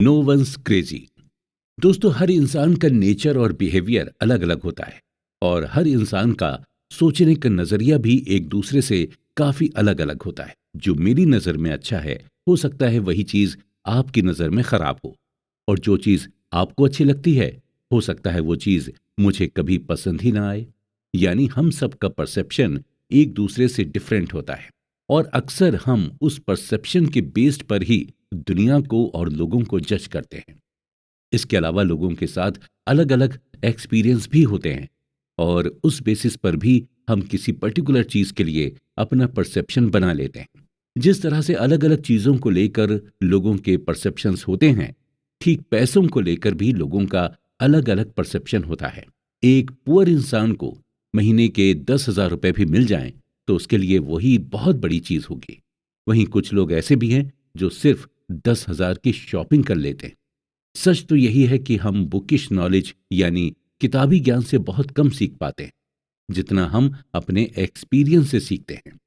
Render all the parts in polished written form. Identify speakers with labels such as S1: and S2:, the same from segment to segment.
S1: No once crazy. दोस्तों, हर इंसान का नेचर और बिहेवियर अलग अलग होता है और हर इंसान का सोचने का नजरिया भी एक दूसरे से काफी अलग अलग होता है। जो मेरी नजर में अच्छा है, हो सकता है वही चीज आपकी नजर में खराब हो, और जो चीज आपको अच्छी लगती है, हो सकता है वो चीज मुझे कभी पसंद ही ना आए। यानी हम सबका परसेप्शन एक दूसरे से डिफरेंट होता है, और अक्सर हम उस परसेप्शन के बेस्ड पर ही दुनिया को और लोगों को जज करते हैं। इसके अलावा लोगों के साथ अलग अलग एक्सपीरियंस भी होते हैं, और उस बेसिस पर भी हम किसी पर्टिकुलर चीज के लिए अपना परसेप्शन बना लेते हैं। जिस तरह से अलग अलग चीजों को लेकर लोगों के परसेप्शंस होते हैं, ठीक पैसों को लेकर भी लोगों का अलग अलग परसेप्शन होता है। एक पुअर इंसान को महीने के 10,000 रुपए भी मिल जाएं तो उसके लिए वही बहुत बड़ी चीज होगी। वहीं कुछ लोग ऐसे भी हैं जो सिर्फ 10,000 की शॉपिंग कर लेते हैं। सच तो यही है कि हम बुकिश नॉलेज यानी किताबी ज्ञान से बहुत कम सीख पाते हैं, जितना हम अपने एक्सपीरियंस से सीखते हैं।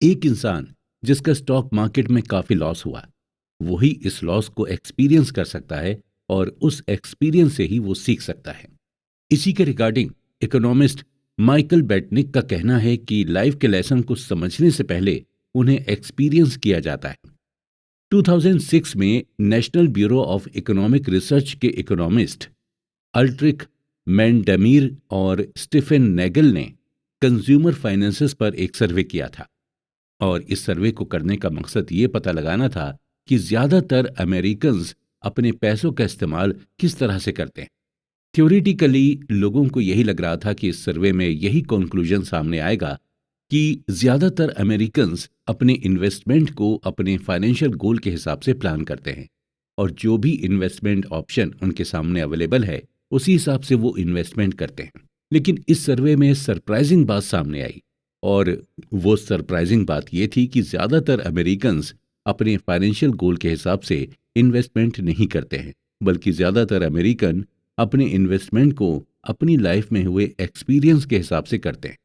S1: एक इंसान जिसका स्टॉक मार्केट में काफी लॉस हुआ, वही इस लॉस को एक्सपीरियंस कर सकता है, और उस एक्सपीरियंस से ही वो सीख सकता है। इसी के रिगार्डिंग इकोनॉमिस्ट माइकल बेटनिक का कहना है कि लाइफ के लेसन को समझने से पहले उन्हें एक्सपीरियंस किया जाता है। 2006 में national bureau of economic research के इकोनॉमिस्ट अल्ट्रिक मैंडमीर और स्टीफन नेगल ने कंज्यूमर फाइनेंसेस पर एक सर्वे किया था, और इस सर्वे को करने का मकसद ये पता लगाना था कि ज्यादातर अमेरिकन्स अपने पैसों का इस्तेमाल किस तरह से करते हैं। थ्योरेटिकली लोगों को यही लग रहा था कि इस सर्वे में यही कंक्लूजन सामने आएगा कि ज्यादातर अमेरिकन्स अपने इन्वेस्टमेंट को अपने फाइनेंशियल गोल के हिसाब से प्लान करते हैं, और जो भी इन्वेस्टमेंट ऑप्शन उनके सामने अवेलेबल है उसी हिसाब से वो इन्वेस्टमेंट करते हैं। लेकिन इस सर्वे में सरप्राइजिंग बात सामने आई, और वो सरप्राइजिंग बात ये थी कि ज्यादातर अमेरिकन्स अपने फाइनेंशियल गोल के हिसाब से इन्वेस्टमेंट नहीं करते हैं, बल्कि ज्यादातर अमेरिकन अपने इन्वेस्टमेंट को अपनी लाइफ में हुए एक्सपीरियंस के हिसाब से करते हैं।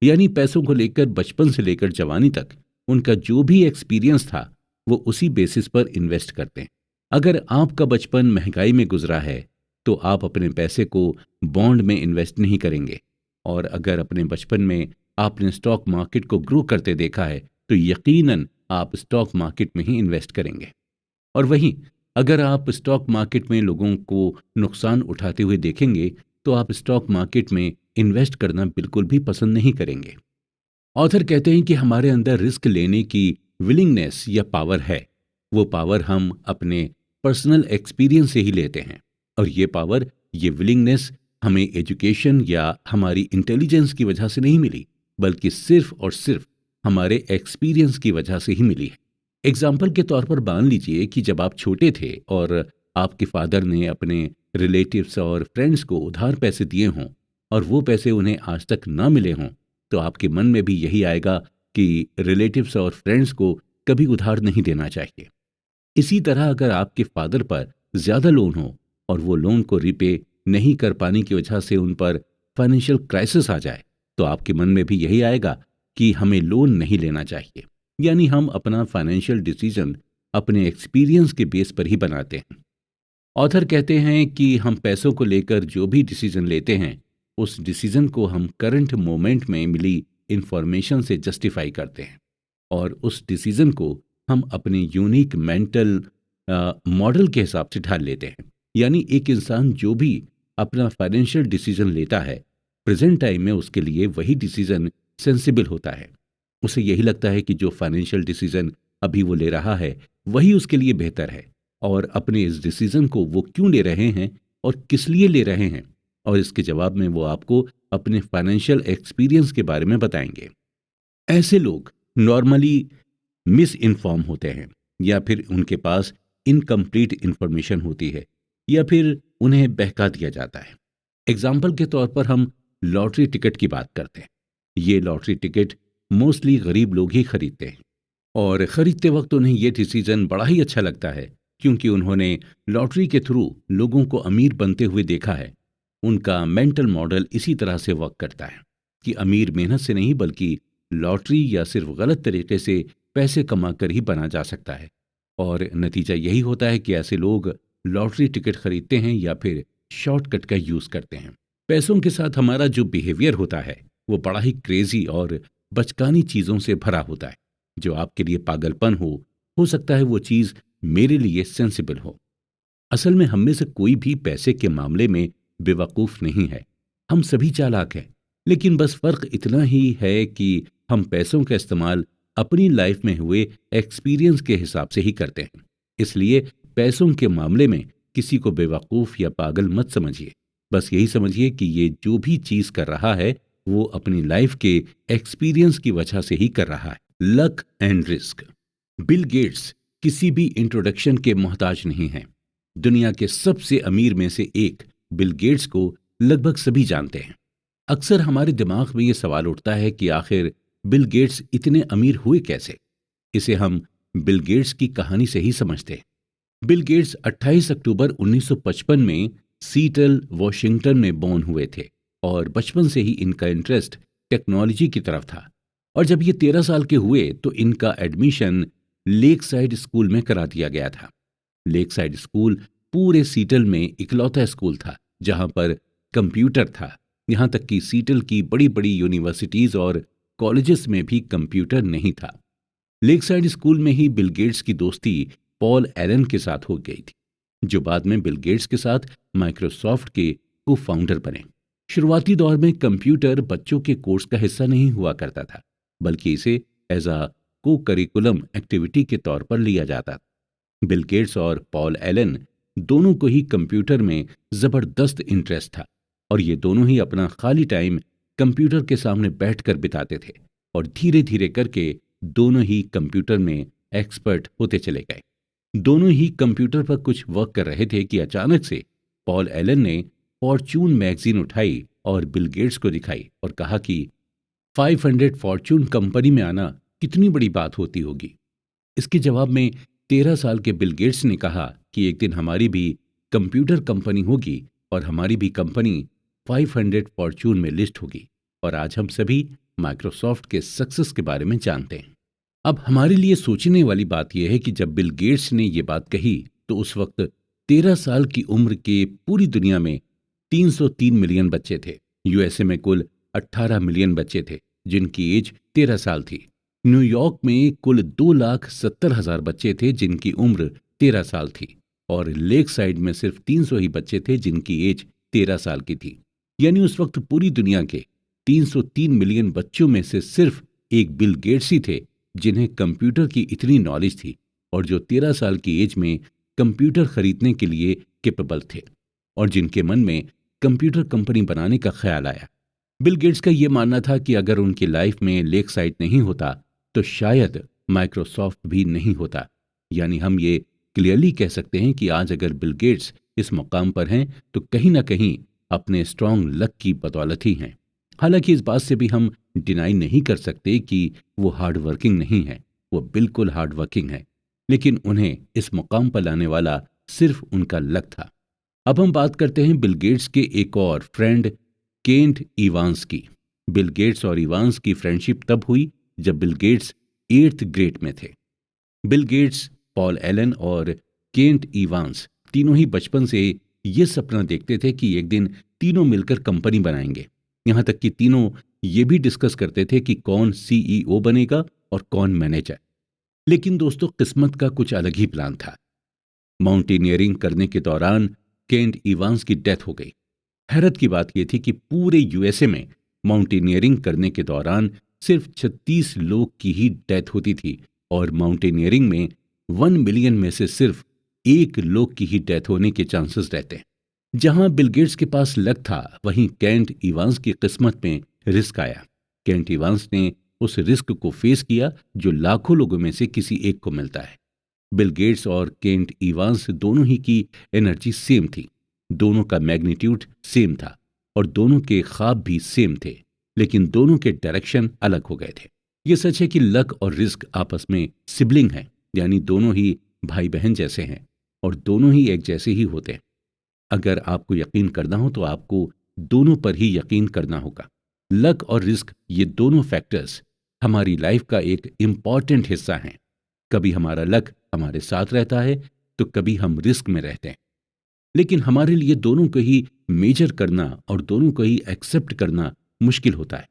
S1: यानी पैसों को लेकर बचपन से लेकर जवानी तक उनका जो भी एक्सपीरियंस था, वो उसी बेसिस पर इन्वेस्ट करते हैं। अगर आपका बचपन महंगाई में गुजरा है तो आप अपने पैसे को बॉन्ड में इन्वेस्ट नहीं करेंगे, और अगर अपने बचपन में आपने स्टॉक मार्केट को ग्रो करते देखा है तो यकीनन आप स्टॉक मार्केट में ही इन्वेस्ट करेंगे। और वहीं अगर आप स्टॉक मार्केट में लोगों को नुकसान उठाते हुए देखेंगे तो आप स्टॉक मार्केट में इन्वेस्ट करना बिल्कुल भी पसंद नहीं करेंगे। ऑथर कहते हैं कि हमारे अंदर रिस्क लेने की विलिंगनेस या पावर है। वो पावर हम अपने पर्सनल एक्सपीरियंस से ही लेते हैं, और ये पावर, ये विलिंगनेस हमें एजुकेशन या हमारी इंटेलिजेंस की वजह से नहीं मिली, बल्कि सिर्फ और सिर्फ हमारे एक्सपीरियंस की वजह से ही मिली है। एग्जाम्पल के तौर पर मान लीजिए कि जब आप छोटे थे और आपके फादर ने अपने रिलेटिव्स और फ्रेंड्स को उधार पैसे दिए हों, और वो पैसे उन्हें आज तक ना मिले हों, तो आपके मन में भी यही आएगा कि रिलेटिव्स और फ्रेंड्स को कभी उधार नहीं देना चाहिए। इसी तरह अगर आपके फादर पर ज्यादा लोन हो और वो लोन को रिपे नहीं कर पाने की वजह से उन पर फाइनेंशियल क्राइसिस आ जाए, तो आपके मन में भी यही आएगा कि हमें लोन नहीं लेना चाहिए। यानी हम अपना फाइनेंशियल डिसीजन अपने एक्सपीरियंस के बेस पर ही बनाते हैं। ऑथर कहते हैं कि हम पैसों को लेकर जो भी डिसीजन लेते हैं, उस डिसीजन को हम करंट मोमेंट में मिली इंफॉर्मेशन से जस्टिफाई करते हैं, और उस डिसीजन को हम अपने यूनिक मेंटल मॉडल के हिसाब से ढाल लेते हैं। यानी एक इंसान जो भी अपना फाइनेंशियल डिसीजन लेता है, प्रेजेंट टाइम में उसके लिए वही डिसीजन सेंसिबल होता है। उसे यही लगता है कि जो फाइनेंशियल डिसीजन अभी वो ले रहा है वही उसके लिए बेहतर है, और अपने इस डिसीजन को वो क्यों ले रहे हैं और किस लिए ले रहे हैं, और इसके जवाब में वो आपको अपने फाइनेंशियल एक्सपीरियंस के बारे में बताएंगे। ऐसे लोग नॉर्मली मिस इन्फॉर्म होते हैं, या फिर उनके पास इनकम्प्लीट इंफॉर्मेशन होती है, या फिर उन्हें बहका दिया जाता है। एग्जाम्पल के तौर पर हम लॉटरी टिकट की बात करते हैं। ये लॉटरी टिकट मोस्टली गरीब लोग ही खरीदते हैं, और खरीदते वक्त उन्हें यह डिसीजन बड़ा ही अच्छा लगता है, क्योंकि उन्होंने लॉटरी के थ्रू लोगों को अमीर बनते हुए देखा है। उनका मेंटल मॉडल इसी तरह से वर्क करता है कि अमीर मेहनत से नहीं, बल्कि लॉटरी या सिर्फ गलत तरीके से पैसे कमाकर ही बना जा सकता है। और नतीजा यही होता है कि ऐसे लोग लॉटरी टिकट खरीदते हैं या फिर शॉर्टकट का यूज करते हैं। पैसों के साथ हमारा जो बिहेवियर होता है वो बड़ा ही क्रेजी और बचकानी चीजों से भरा होता है। जो आपके लिए पागलपन हो सकता है वो चीज मेरे लिए सेंसिबल हो। असल में हम में से कोई भी पैसे के मामले में बेवकूफ नहीं है। हम सभी चालाक हैं। लेकिन बस फर्क इतना ही है कि हम पैसों का इस्तेमाल अपनी लाइफ में हुए एक्सपीरियंस के हिसाब से ही करते हैं। इसलिए पैसों के मामले में किसी को बेवकूफ या पागल मत समझिए। बस यही समझिए कि ये जो भी चीज कर रहा है वो अपनी लाइफ के एक्सपीरियंस की वजह से ही कर रहा है। Luck and risk. Bill Gates किसी भी इंट्रोडक्शन के मोहताज नहीं हैं। दुनिया के सबसे अमीर में से एक बिल गेट्स को लगभग सभी जानते हैं। अक्सर हमारे दिमाग में ये सवाल उठता है कि आखिर बिल गेट्स इतने अमीर हुए कैसे। इसे हम बिल गेट्स की कहानी से ही समझते हैं। बिल गेट्स 28 अक्टूबर 1955 में सीटल, वॉशिंगटन में बोर्न हुए थे और बचपन से ही इनका इंटरेस्ट टेक्नोलॉजी की तरफ था। और जब ये 13 साल के हुए तो इनका एडमिशन लेक साइड स्कूल में करा दिया गया था। लेक साइड स्कूल पूरे सीटल में इकलौता स्कूल था जहां पर कंप्यूटर था। यहां तक कि सीटल की बड़ी बड़ी यूनिवर्सिटीज और कॉलेजेस में भी कंप्यूटर नहीं था। लेक साइड स्कूल में ही बिल गेट्स की दोस्ती पॉल एलन के साथ हो गई थी, जो बाद में बिल गेट्स के साथ माइक्रोसॉफ्ट के को फाउंडर बने। शुरुआती दौर में कंप्यूटर बच्चों के कोर्स का हिस्सा नहीं हुआ करता था, बल्कि इसे एज अ को करिकुलम एक्टिविटी के तौर पर लिया जाता था। बिल गेट्स और पॉल एलन दोनों को ही कंप्यूटर में जबरदस्त इंटरेस्ट था और ये दोनों ही अपना खाली टाइम कंप्यूटर के सामने बैठकर बिताते थे और धीरे धीरे करके दोनों ही कंप्यूटर में एक्सपर्ट होते चले गए। दोनों ही कंप्यूटर पर कुछ वर्क कर रहे थे कि अचानक से पॉल एलन ने फॉर्च्यून मैगजीन उठाई और बिल गेट्स को दिखाई और कहा कि 500 फॉर्च्यून कंपनी में आना कितनी बड़ी बात होती होगी। इसके जवाब में 13 साल के बिल गेट्स ने कहा कि एक दिन हमारी भी कंप्यूटर कंपनी होगी और हमारी भी कंपनी 500 फॉर्च्यून में लिस्ट होगी। और आज हम सभी माइक्रोसॉफ्ट के सक्सेस के बारे में जानते हैं। अब हमारे लिए सोचने वाली बात यह है कि जब बिल गेट्स ने यह बात कही तो उस वक्त 13 साल की उम्र के पूरी दुनिया में 303 मिलियन बच्चे थे। यूएसए में कुल 18 मिलियन बच्चे थे जिनकी एज 13 साल थी। न्यूयॉर्क में कुल 2,70,000 बच्चे थे जिनकी उम्र 13 साल थी और लेक साइड में सिर्फ 300 ही बच्चे थे जिनकी एज 13 साल की थी। यानी उस वक्त पूरी दुनिया के 303 मिलियन बच्चों में से सिर्फ एक बिल गेट्स ही थे जिन्हें कंप्यूटर की इतनी नॉलेज थी और जो 13 साल की एज में कंप्यूटर खरीदने के लिए कैपेबल थे और जिनके मन में कंप्यूटर कंपनी बनाने का ख्याल आया। बिल गेट्स का यह मानना था कि अगर उनकी लाइफ में लेक साइड नहीं होता तो शायद माइक्रोसॉफ्ट भी नहीं होता। यानी हम ये क्लियरली कह सकते हैं कि आज अगर बिल गेट्स इस मुकाम पर हैं तो कहीं ना कहीं अपने स्ट्रॉन्ग लक की बदौलत ही हैं। हालांकि इस बात से भी हम डिनाई नहीं कर सकते कि वो हार्ड वर्किंग नहीं है। वो बिल्कुल हार्ड वर्किंग है, लेकिन उन्हें इस मुकाम पर लाने वाला सिर्फ उनका लक था। अब हम बात करते हैं बिल गेट्स के एक और फ्रेंड केंट इवांस की। बिल गेट्स और इवांस की फ्रेंडशिप तब हुई जब बिल गेट्स 8th ग्रेड में थे। बिल गेट्स, पॉल एलन और केंट इवांस तीनों ही बचपन से ये सपना देखते थे कि एक दिन तीनों मिलकर कंपनी बनाएंगे। यहां तक कि तीनों ये भी डिस्कस करते थे कि कौन सीईओ बनेगा और कौन मैनेजर। लेकिन दोस्तों, किस्मत का कुछ अलग ही प्लान था। माउंटेनियरिंग करने के दौरान केंट इवांस की डेथ हो गई। हैरत की बात यह थी कि पूरे यूएसए में माउंटेनियरिंग करने के दौरान सिर्फ 36 लोग की ही डेथ होती थी और माउंटेनियरिंग में 1 मिलियन में से सिर्फ 1 लोग की ही डेथ होने के चांसेस रहते हैं। जहां बिल गेट्स के पास लक था वहीं केंट इवांस की किस्मत में रिस्क आया। केंट इवांस ने उस रिस्क को फेस किया जो लाखों लोगों में से किसी एक को मिलता है। बिल गेट्स और केंट इवांस दोनों ही की एनर्जी सेम थी, दोनों का मैग्नीट्यूड सेम था और दोनों के ख्वाब भी सेम थे, लेकिन दोनों के डायरेक्शन अलग हो गए थे। ये सच है कि लक और रिस्क आपस में सिबलिंग हैं, यानी दोनों ही भाई बहन जैसे हैं और दोनों ही एक जैसे ही होते हैं। अगर आपको यकीन करना हो तो आपको दोनों पर ही यकीन करना होगा। लक और रिस्क ये दोनों फैक्टर्स हमारी लाइफ का एक इंपॉर्टेंट हिस्सा हैं। कभी हमारा लक हमारे साथ रहता है तो कभी हम रिस्क में रहते हैं। लेकिन हमारे लिए दोनों को ही मेजर करना और दोनों को ही एक्सेप्ट करना मुश्किल होता है।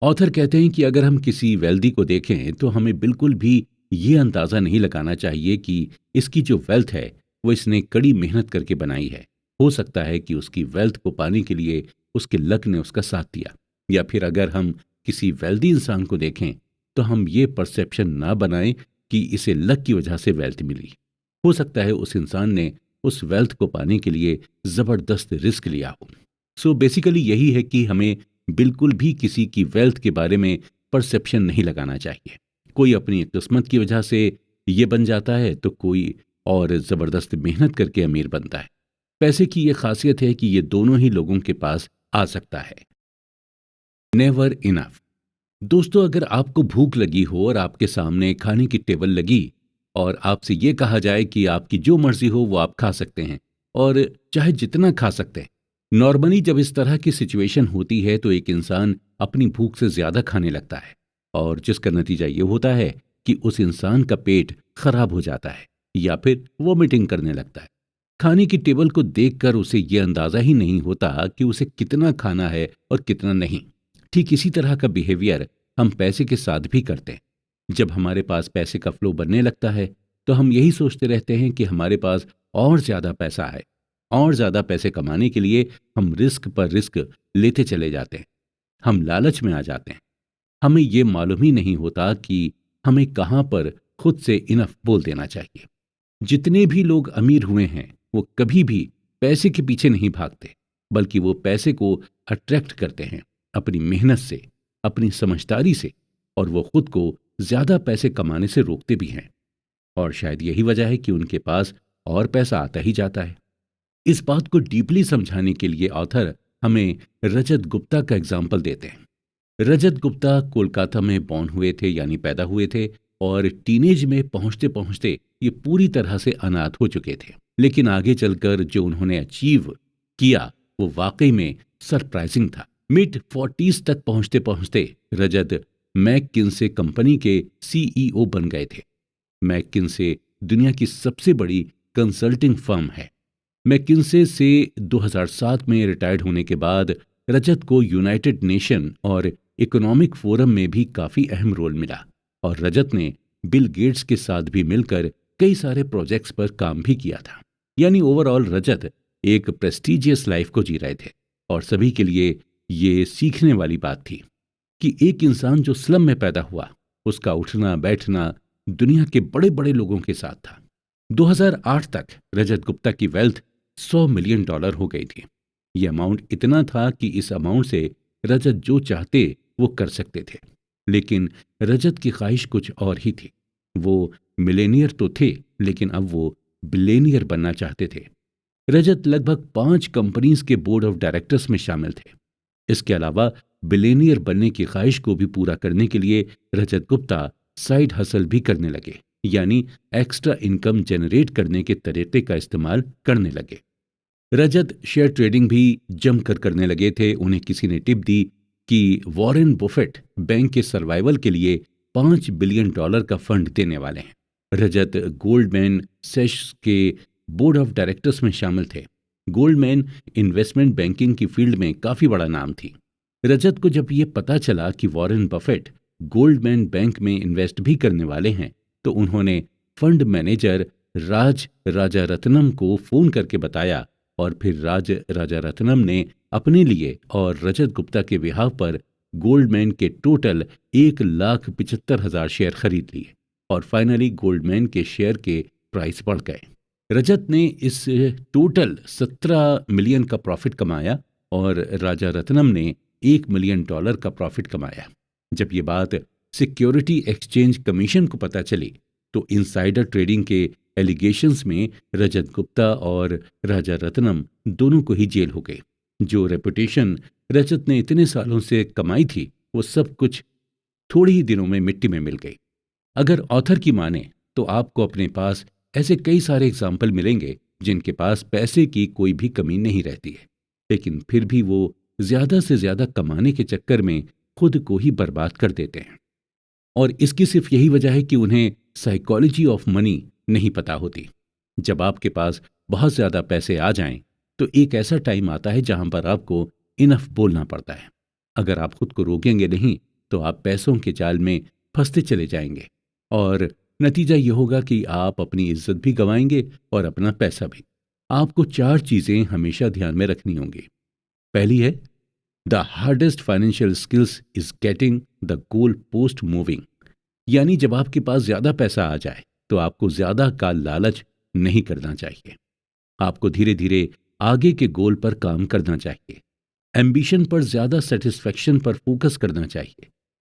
S1: ऑथर कहते हैं कि अगर हम किसी वेल्दी को देखें तो हमें बिल्कुल भी ये अंदाजा नहीं लगाना चाहिए कि इसकी जो वेल्थ है वो इसने कड़ी मेहनत करके बनाई है। हो सकता है कि उसकी वेल्थ को पाने के लिए उसके लक ने उसका साथ दिया। या फिर अगर हम किसी वेल्दी इंसान को देखें तो हम ये परसेप्शन ना बनाएं कि इसे लक की वजह से वेल्थ मिली। हो सकता है उस इंसान ने उस वेल्थ को पाने के लिए जबरदस्त रिस्क लिया हो। सो बेसिकली यही है कि हमें बिल्कुल भी किसी की वेल्थ के बारे में परसेप्शन नहीं लगाना चाहिए। कोई अपनी किस्मत की वजह से ये बन जाता है तो कोई और जबरदस्त मेहनत करके अमीर बनता है। पैसे की ये खासियत है कि ये दोनों ही लोगों के पास आ सकता है। Never enough. दोस्तों, अगर आपको भूख लगी हो और आपके सामने खाने की टेबल लगी और आपसे ये कहा जाए कि आपकी जो मर्जी हो वो आप खा सकते हैं और चाहे जितना खा सकते हैं। नॉर्मली जब इस तरह की सिचुएशन होती है तो एक इंसान अपनी भूख से ज्यादा खाने लगता है और जिसका नतीजा ये होता है कि उस इंसान का पेट खराब हो जाता है या फिर वोमिटिंग करने लगता है। खाने की टेबल को देखकर उसे ये अंदाजा ही नहीं होता कि उसे कितना खाना है और कितना नहीं। ठीक इसी तरह का बिहेवियर हम पैसे के साथ भी करते हैं। जब हमारे पास पैसे का फ्लो बनने लगता है तो हम यही सोचते रहते हैं कि हमारे पास और ज्यादा पैसा है। और ज्यादा पैसे कमाने के लिए हम रिस्क पर रिस्क लेते चले जाते हैं। हम लालच में आ जाते हैं। हमें ये मालूम ही नहीं होता कि हमें कहां पर खुद से इनफ बोल देना चाहिए। जितने भी लोग अमीर हुए हैं वो कभी भी पैसे के पीछे नहीं भागते, बल्कि वो पैसे को अट्रैक्ट करते हैं अपनी मेहनत से, अपनी समझदारी से, और वो खुद को ज्यादा पैसे कमाने से रोकते भी हैं। और शायद यही वजह है कि उनके पास और पैसा आता ही जाता है। इस बात को डीपली समझाने के लिए ऑथर हमें रजत गुप्ता का एग्जाम्पल देते हैं। रजत गुप्ता कोलकाता में बॉर्न हुए थे, यानी पैदा हुए थे, और टीनेज में पहुंचते पहुंचते ये पूरी तरह से अनाथ हो चुके थे। लेकिन आगे चलकर जो उन्होंने अचीव किया वो वाकई में सरप्राइजिंग था। मिड 40s तक पहुंचते पहुंचते रजत मैककिन्से कंपनी के सीईओ बन गए थे। मैककिन्से दुनिया की सबसे बड़ी कंसल्टिंग फर्म है। मैककिन्से से 2007 में रिटायर्ड होने के बाद रजत को यूनाइटेड नेशन और इकोनॉमिक फोरम में भी काफी अहम रोल मिला और रजत ने बिल गेट्स के साथ भी मिलकर कई सारे प्रोजेक्ट्स पर काम भी किया था। यानी ओवरऑल रजत एक प्रेस्टिजियस लाइफ को जी रहे थे और सभी के लिए ये सीखने वाली बात थी कि एक इंसान जो स्लम में पैदा हुआ, उसका उठना बैठना दुनिया के बड़े बड़े लोगों के साथ था। 2008 तक रजत गुप्ता की वेल्थ $100 मिलियन हो गई थी। यह अमाउंट इतना था कि इस अमाउंट से रजत जो चाहते वो कर सकते थे। लेकिन रजत की ख्वाहिश कुछ और ही थी। वो मिलेनियर तो थे, लेकिन अब वो बिलेनियर बनना चाहते थे। रजत लगभग 5 कंपनीज के बोर्ड ऑफ डायरेक्टर्स में शामिल थे। इसके अलावा बिलेनियर बनने की ख्वाहिश को भी पूरा करने के लिए रजत गुप्ता साइड हसल भी करने लगे, यानी एक्स्ट्रा इनकम जनरेट करने के तरीके का इस्तेमाल करने लगे। रजत शेयर ट्रेडिंग भी जमकर करने लगे थे। उन्हें किसी ने टिप दी कि वॉरेन बुफेट बैंक के सर्वाइवल के लिए $5 बिलियन का फंड देने वाले हैं। रजत गोल्डमैन सैच्स के बोर्ड ऑफ डायरेक्टर्स में शामिल थे। गोल्डमैन इन्वेस्टमेंट बैंकिंग की फील्ड में काफी बड़ा नाम थी। रजत को जब ये पता चला कि वॉरेन बफेट गोल्डमैन बैंक में इन्वेस्ट भी करने वाले हैं तो उन्होंने फंड मैनेजर राज राजारत्नम को फोन करके बताया और फिर राज राजारत्नम ने अपने लिए और रजत गुप्ता के बिहाव पर गोल्डमैन के टोटल 1,75,000 शेयर खरीद लिए और फाइनली गोल्डमैन के शेयर के प्राइस बढ़ गए। रजत ने इस टोटल 17 मिलियन का प्रॉफिट कमाया और राजा रत्नम ने $1 मिलियन का प्रॉफिट कमाया। जब ये बात सिक्योरिटी एक्सचेंज कमीशन को पता चली तो इनसाइडर ट्रेडिंग के एलिगेशंस में रजत गुप्ता और राजा रत्नम दोनों को ही जेल हो गई। जो रेपुटेशन रजत ने इतने सालों से कमाई थी वो सब कुछ थोड़े ही दिनों में मिट्टी में मिल गई। अगर ऑथर की माने तो आपको अपने पास ऐसे कई सारे एग्जाम्पल मिलेंगे जिनके पास पैसे की कोई भी कमी नहीं रहती है, लेकिन फिर भी वो ज्यादा से ज्यादा कमाने के चक्कर में खुद को ही बर्बाद कर देते हैं। और इसकी सिर्फ यही वजह है कि उन्हें साइकोलॉजी ऑफ मनी नहीं पता होती। जब आपके पास बहुत ज़्यादा पैसे आ जाएं, तो एक ऐसा टाइम आता है जहां पर आपको इनफ बोलना पड़ता है। अगर आप खुद को रोकेंगे नहीं, तो आप पैसों के जाल में फंसते चले जाएंगे और नतीजा ये होगा कि आप अपनी इज्जत भी गंवाएंगे और अपना पैसा भी। आपको 4 चीज़ें हमेशा ध्यान में रखनी होंगी। पहली है, the hardest financial skills is getting the goal post moving. यानी जब आपके पास ज्यादा पैसा आ जाए, तो आपको ज्यादा का लालच नहीं करना चाहिए। आपको धीरे धीरे आगे के गोल पर काम करना चाहिए। एम्बिशन पर ज्यादा सेटिस्फेक्शन पर फोकस करना चाहिए।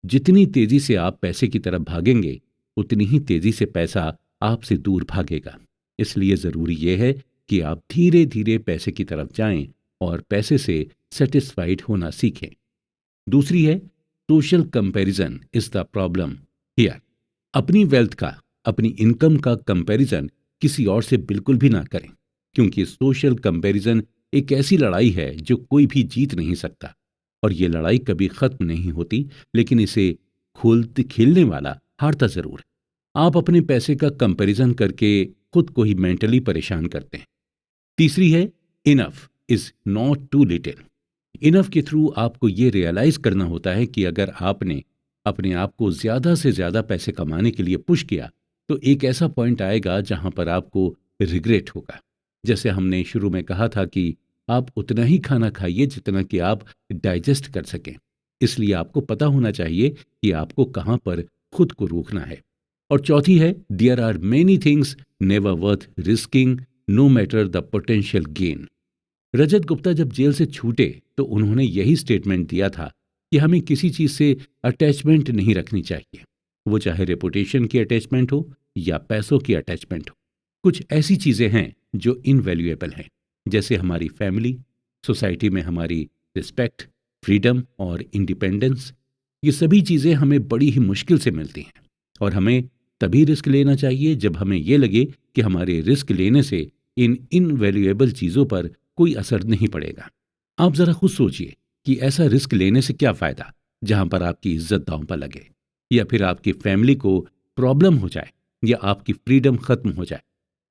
S1: जितनी तेजी से आप पैसे की तरफ भागेंगे, उतनी ही तेजी से पैसा आपसे दूर भागेगा। इसलिए जरूरी यह है कि आप धीरे धीरे पैसे की तरफ जाएं और पैसे से सेटिस्फाइड होना सीखें। दूसरी है, social comparison is the problem here. अपनी वेल्थ का, अपनी इनकम का कंपैरिजन किसी और से बिल्कुल भी ना करें, क्योंकि सोशल कंपैरिजन एक ऐसी लड़ाई है जो कोई भी जीत नहीं सकता। और ये लड़ाई कभी खत्म नहीं होती, लेकिन इसे खोलते खेलने वाला हारता जरूर है। आप अपने पैसे का कंपैरिजन करके खुद को ही मेंटली परेशान करते हैं। तीसरी है, enough is not too little. Enough के थ्रू आपको ये रियलाइज करना होता है कि अगर आपने अपने आप को ज्यादा से ज्यादा पैसे कमाने के लिए पुश किया, तो एक ऐसा पॉइंट आएगा जहां पर आपको रिग्रेट होगा। जैसे हमने शुरू में कहा था कि आप उतना ही खाना खाइए जितना कि आप डाइजेस्ट कर सकें। इसलिए आपको पता होना चाहिए कि आपको कहां पर खुद को रोकना है। और चौथी है, there are many things never worth risking no matter the potential gain. Rajat Gupta जब जेल से छूटे, तो उन्होंने यही स्टेटमेंट दिया था कि हमें किसी चीज से अटैचमेंट नहीं रखनी चाहिए, वो चाहे रेपुटेशन की अटैचमेंट हो या पैसों की अटैचमेंट हो। कुछ ऐसी चीजें हैं जो इनवैल्यूएबल हैं, जैसे हमारी फैमिली, सोसाइटी में हमारी रिस्पेक्ट, फ्रीडम और इंडिपेंडेंस। ये सभी चीजें हमें बड़ी ही मुश्किल से मिलती हैं, और हमें तभी रिस्क लेना चाहिए जब हमें ये लगे कि हमारे रिस्क लेने से इन इनवैल्यूएबल चीजों पर कोई असर नहीं पड़ेगा। आप जरा खुद सोचिए कि ऐसा रिस्क लेने से क्या फायदा जहां पर आपकी इज्जत दांव पर लगे, या फिर आपकी फैमिली को प्रॉब्लम हो जाए, या आपकी फ्रीडम खत्म हो जाए।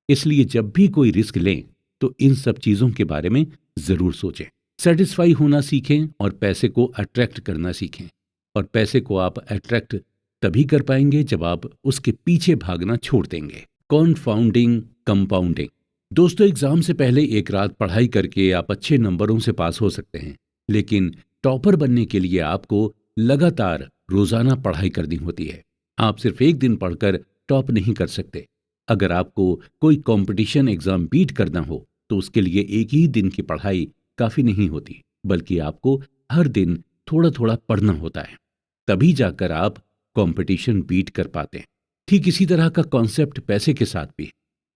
S1: इसलिए जब भी कोई रिस्क लें, तो इन सब चीजों के बारे में जरूर सोचें। सेटिस्फाई होना सीखें और पैसे को अट्रैक्ट करना सीखें। और पैसे को आप अट्रैक्ट तभी कर पाएंगे जब आप उसके पीछे भागना छोड़ देंगे। कॉन्फाउंडिंग कंपाउंडिंग। दोस्तों, एग्जाम से पहले एक रात पढ़ाई करके आप अच्छे नंबरों से पास हो सकते हैं, लेकिन टॉपर बनने के लिए आपको लगातार रोजाना पढ़ाई करनी होती है। आप सिर्फ एक दिन पढ़कर टॉप नहीं कर सकते। अगर आपको कोई कंपटीशन एग्जाम बीट करना हो, तो उसके लिए एक ही दिन की पढ़ाई काफी नहीं होती, बल्कि आपको हर दिन थोड़ा थोड़ा पढ़ना होता है। तभी जाकर आप कंपटीशन बीट कर पाते हैं। ठीक इसी तरह का कॉन्सेप्ट पैसे के साथ भी है।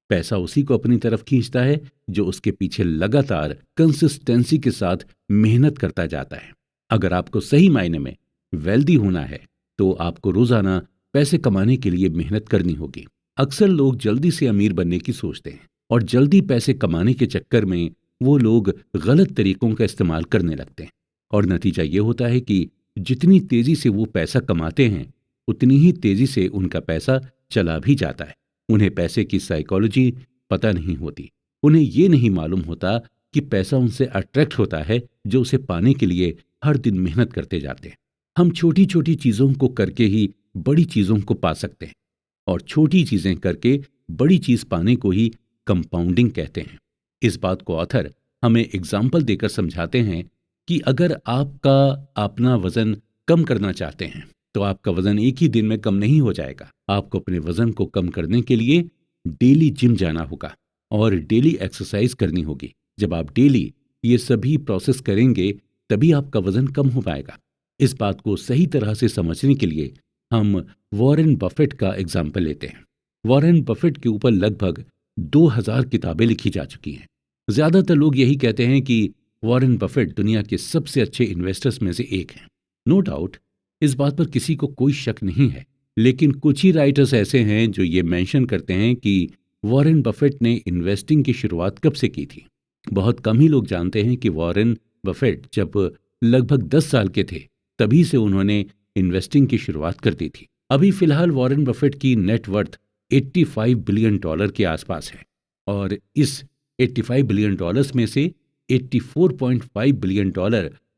S1: पैसा उसी को अपनी तरफ खींचता है जो उसके पीछे लगातार कंसिस्टेंसी के साथ मेहनत करता जाता है। अगर आपको सही मायने में वेल्दी होना है, तो आपको रोजाना पैसे कमाने के लिए मेहनत करनी होगी। अक्सर लोग जल्दी से अमीर बनने की सोचते हैं, और जल्दी पैसे कमाने के चक्कर में वो लोग गलत तरीकों का इस्तेमाल करने लगते हैं। और नतीजा ये होता है कि जितनी तेजी से वो पैसा कमाते हैं, उतनी ही तेजी से उनका पैसा चला भी जाता है। उन्हें पैसे की साइकोलॉजी पता नहीं होती। उन्हें ये नहीं मालूम होता कि पैसा उनसे अट्रैक्ट होता है, जो उसे पाने के लिए हर दिन मेहनत करते जाते हैं। हम छोटी छोटी चीजों को करके ही बड़ी चीजों को पा सकते हैं, और छोटी चीजें करके बड़ी चीज पाने को ही कंपाउंडिंग कहते हैं। इस बात को ऑथर हमें एग्जाम्पल देकर समझाते हैं कि अगर आपका अपना वजन कम करना चाहते हैं, तो आपका वजन एक ही दिन में कम नहीं हो जाएगा। आपको अपने वजन को कम करने के लिए डेली जिम जाना होगा और डेली एक्सरसाइज करनी होगी। जब आप डेली ये सभी प्रोसेस करेंगे, तभी आपका वजन कम हो पाएगा। इस बात को सही तरह से समझने के लिए हम वॉरेन बफेट का एग्जाम्पल लेते हैं। वॉरेन बफेट के ऊपर लगभग 2000 किताबें लिखी जा चुकी हैं। ज्यादातर लोग यही कहते हैं कि वॉरेन बफेट दुनिया के सबसे अच्छे इन्वेस्टर्स में से एक हैं। नो डाउट, इस बात पर किसी को कोई शक नहीं है। लेकिन कुछ ही राइटर्स ऐसे हैं जो ये मेंशन करते हैं कि वॉरेन बफेट ने इन्वेस्टिंग की शुरुआत कब से की थी। बहुत कम ही लोग जानते हैं कि वॉरेन बफेट जब लगभग 10 साल के थे, तभी से उन्होंने इन्वेस्टिंग की शुरुआत कर दी थी। अभी फिलहाल वॉरेन बफेट की नेट वर्थ $85 बिलियन के आसपास है और इस $85 बिलियन में से $84.5 बिलियन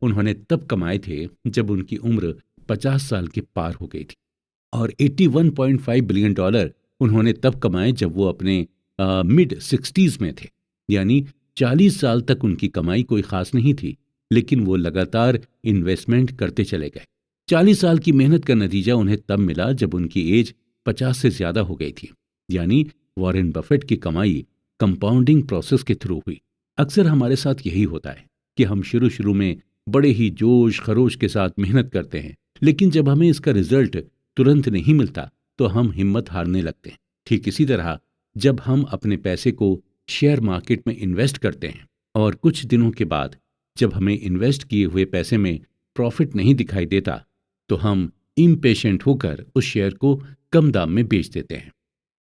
S1: उन्होंने तब कमाए थे जब उनकी उम्र 50 साल के पार हो गई थी और $81.5 बिलियन उन्होंने तब कमाए जब वो अपने मिड 60s में थे। यानी 40 साल तक उनकी कमाई कोई खास नहीं थी, लेकिन वो लगातार इन्वेस्टमेंट करते चले गए। 40 साल की मेहनत का नतीजा उन्हें तब मिला जब उनकी एज 50 से ज्यादा हो गई थी। यानी वॉरेन बफेट की कमाई कंपाउंडिंग प्रोसेस के थ्रू हुई। अक्सर हमारे साथ यही होता है कि हम शुरू शुरू में बड़े ही जोश खरोश के साथ मेहनत करते हैं, लेकिन जब हमें इसका रिजल्ट तुरंत नहीं मिलता तो हम हिम्मत हारने लगते हैं। ठीक इसी तरह जब हम अपने पैसे को शेयर मार्केट में इन्वेस्ट करते हैं और कुछ दिनों के बाद जब हमें इन्वेस्ट किए हुए पैसे में प्रॉफिट नहीं दिखाई देता तो हम इम्पेशेंट होकर उस शेयर को कम दाम में बेच देते हैं।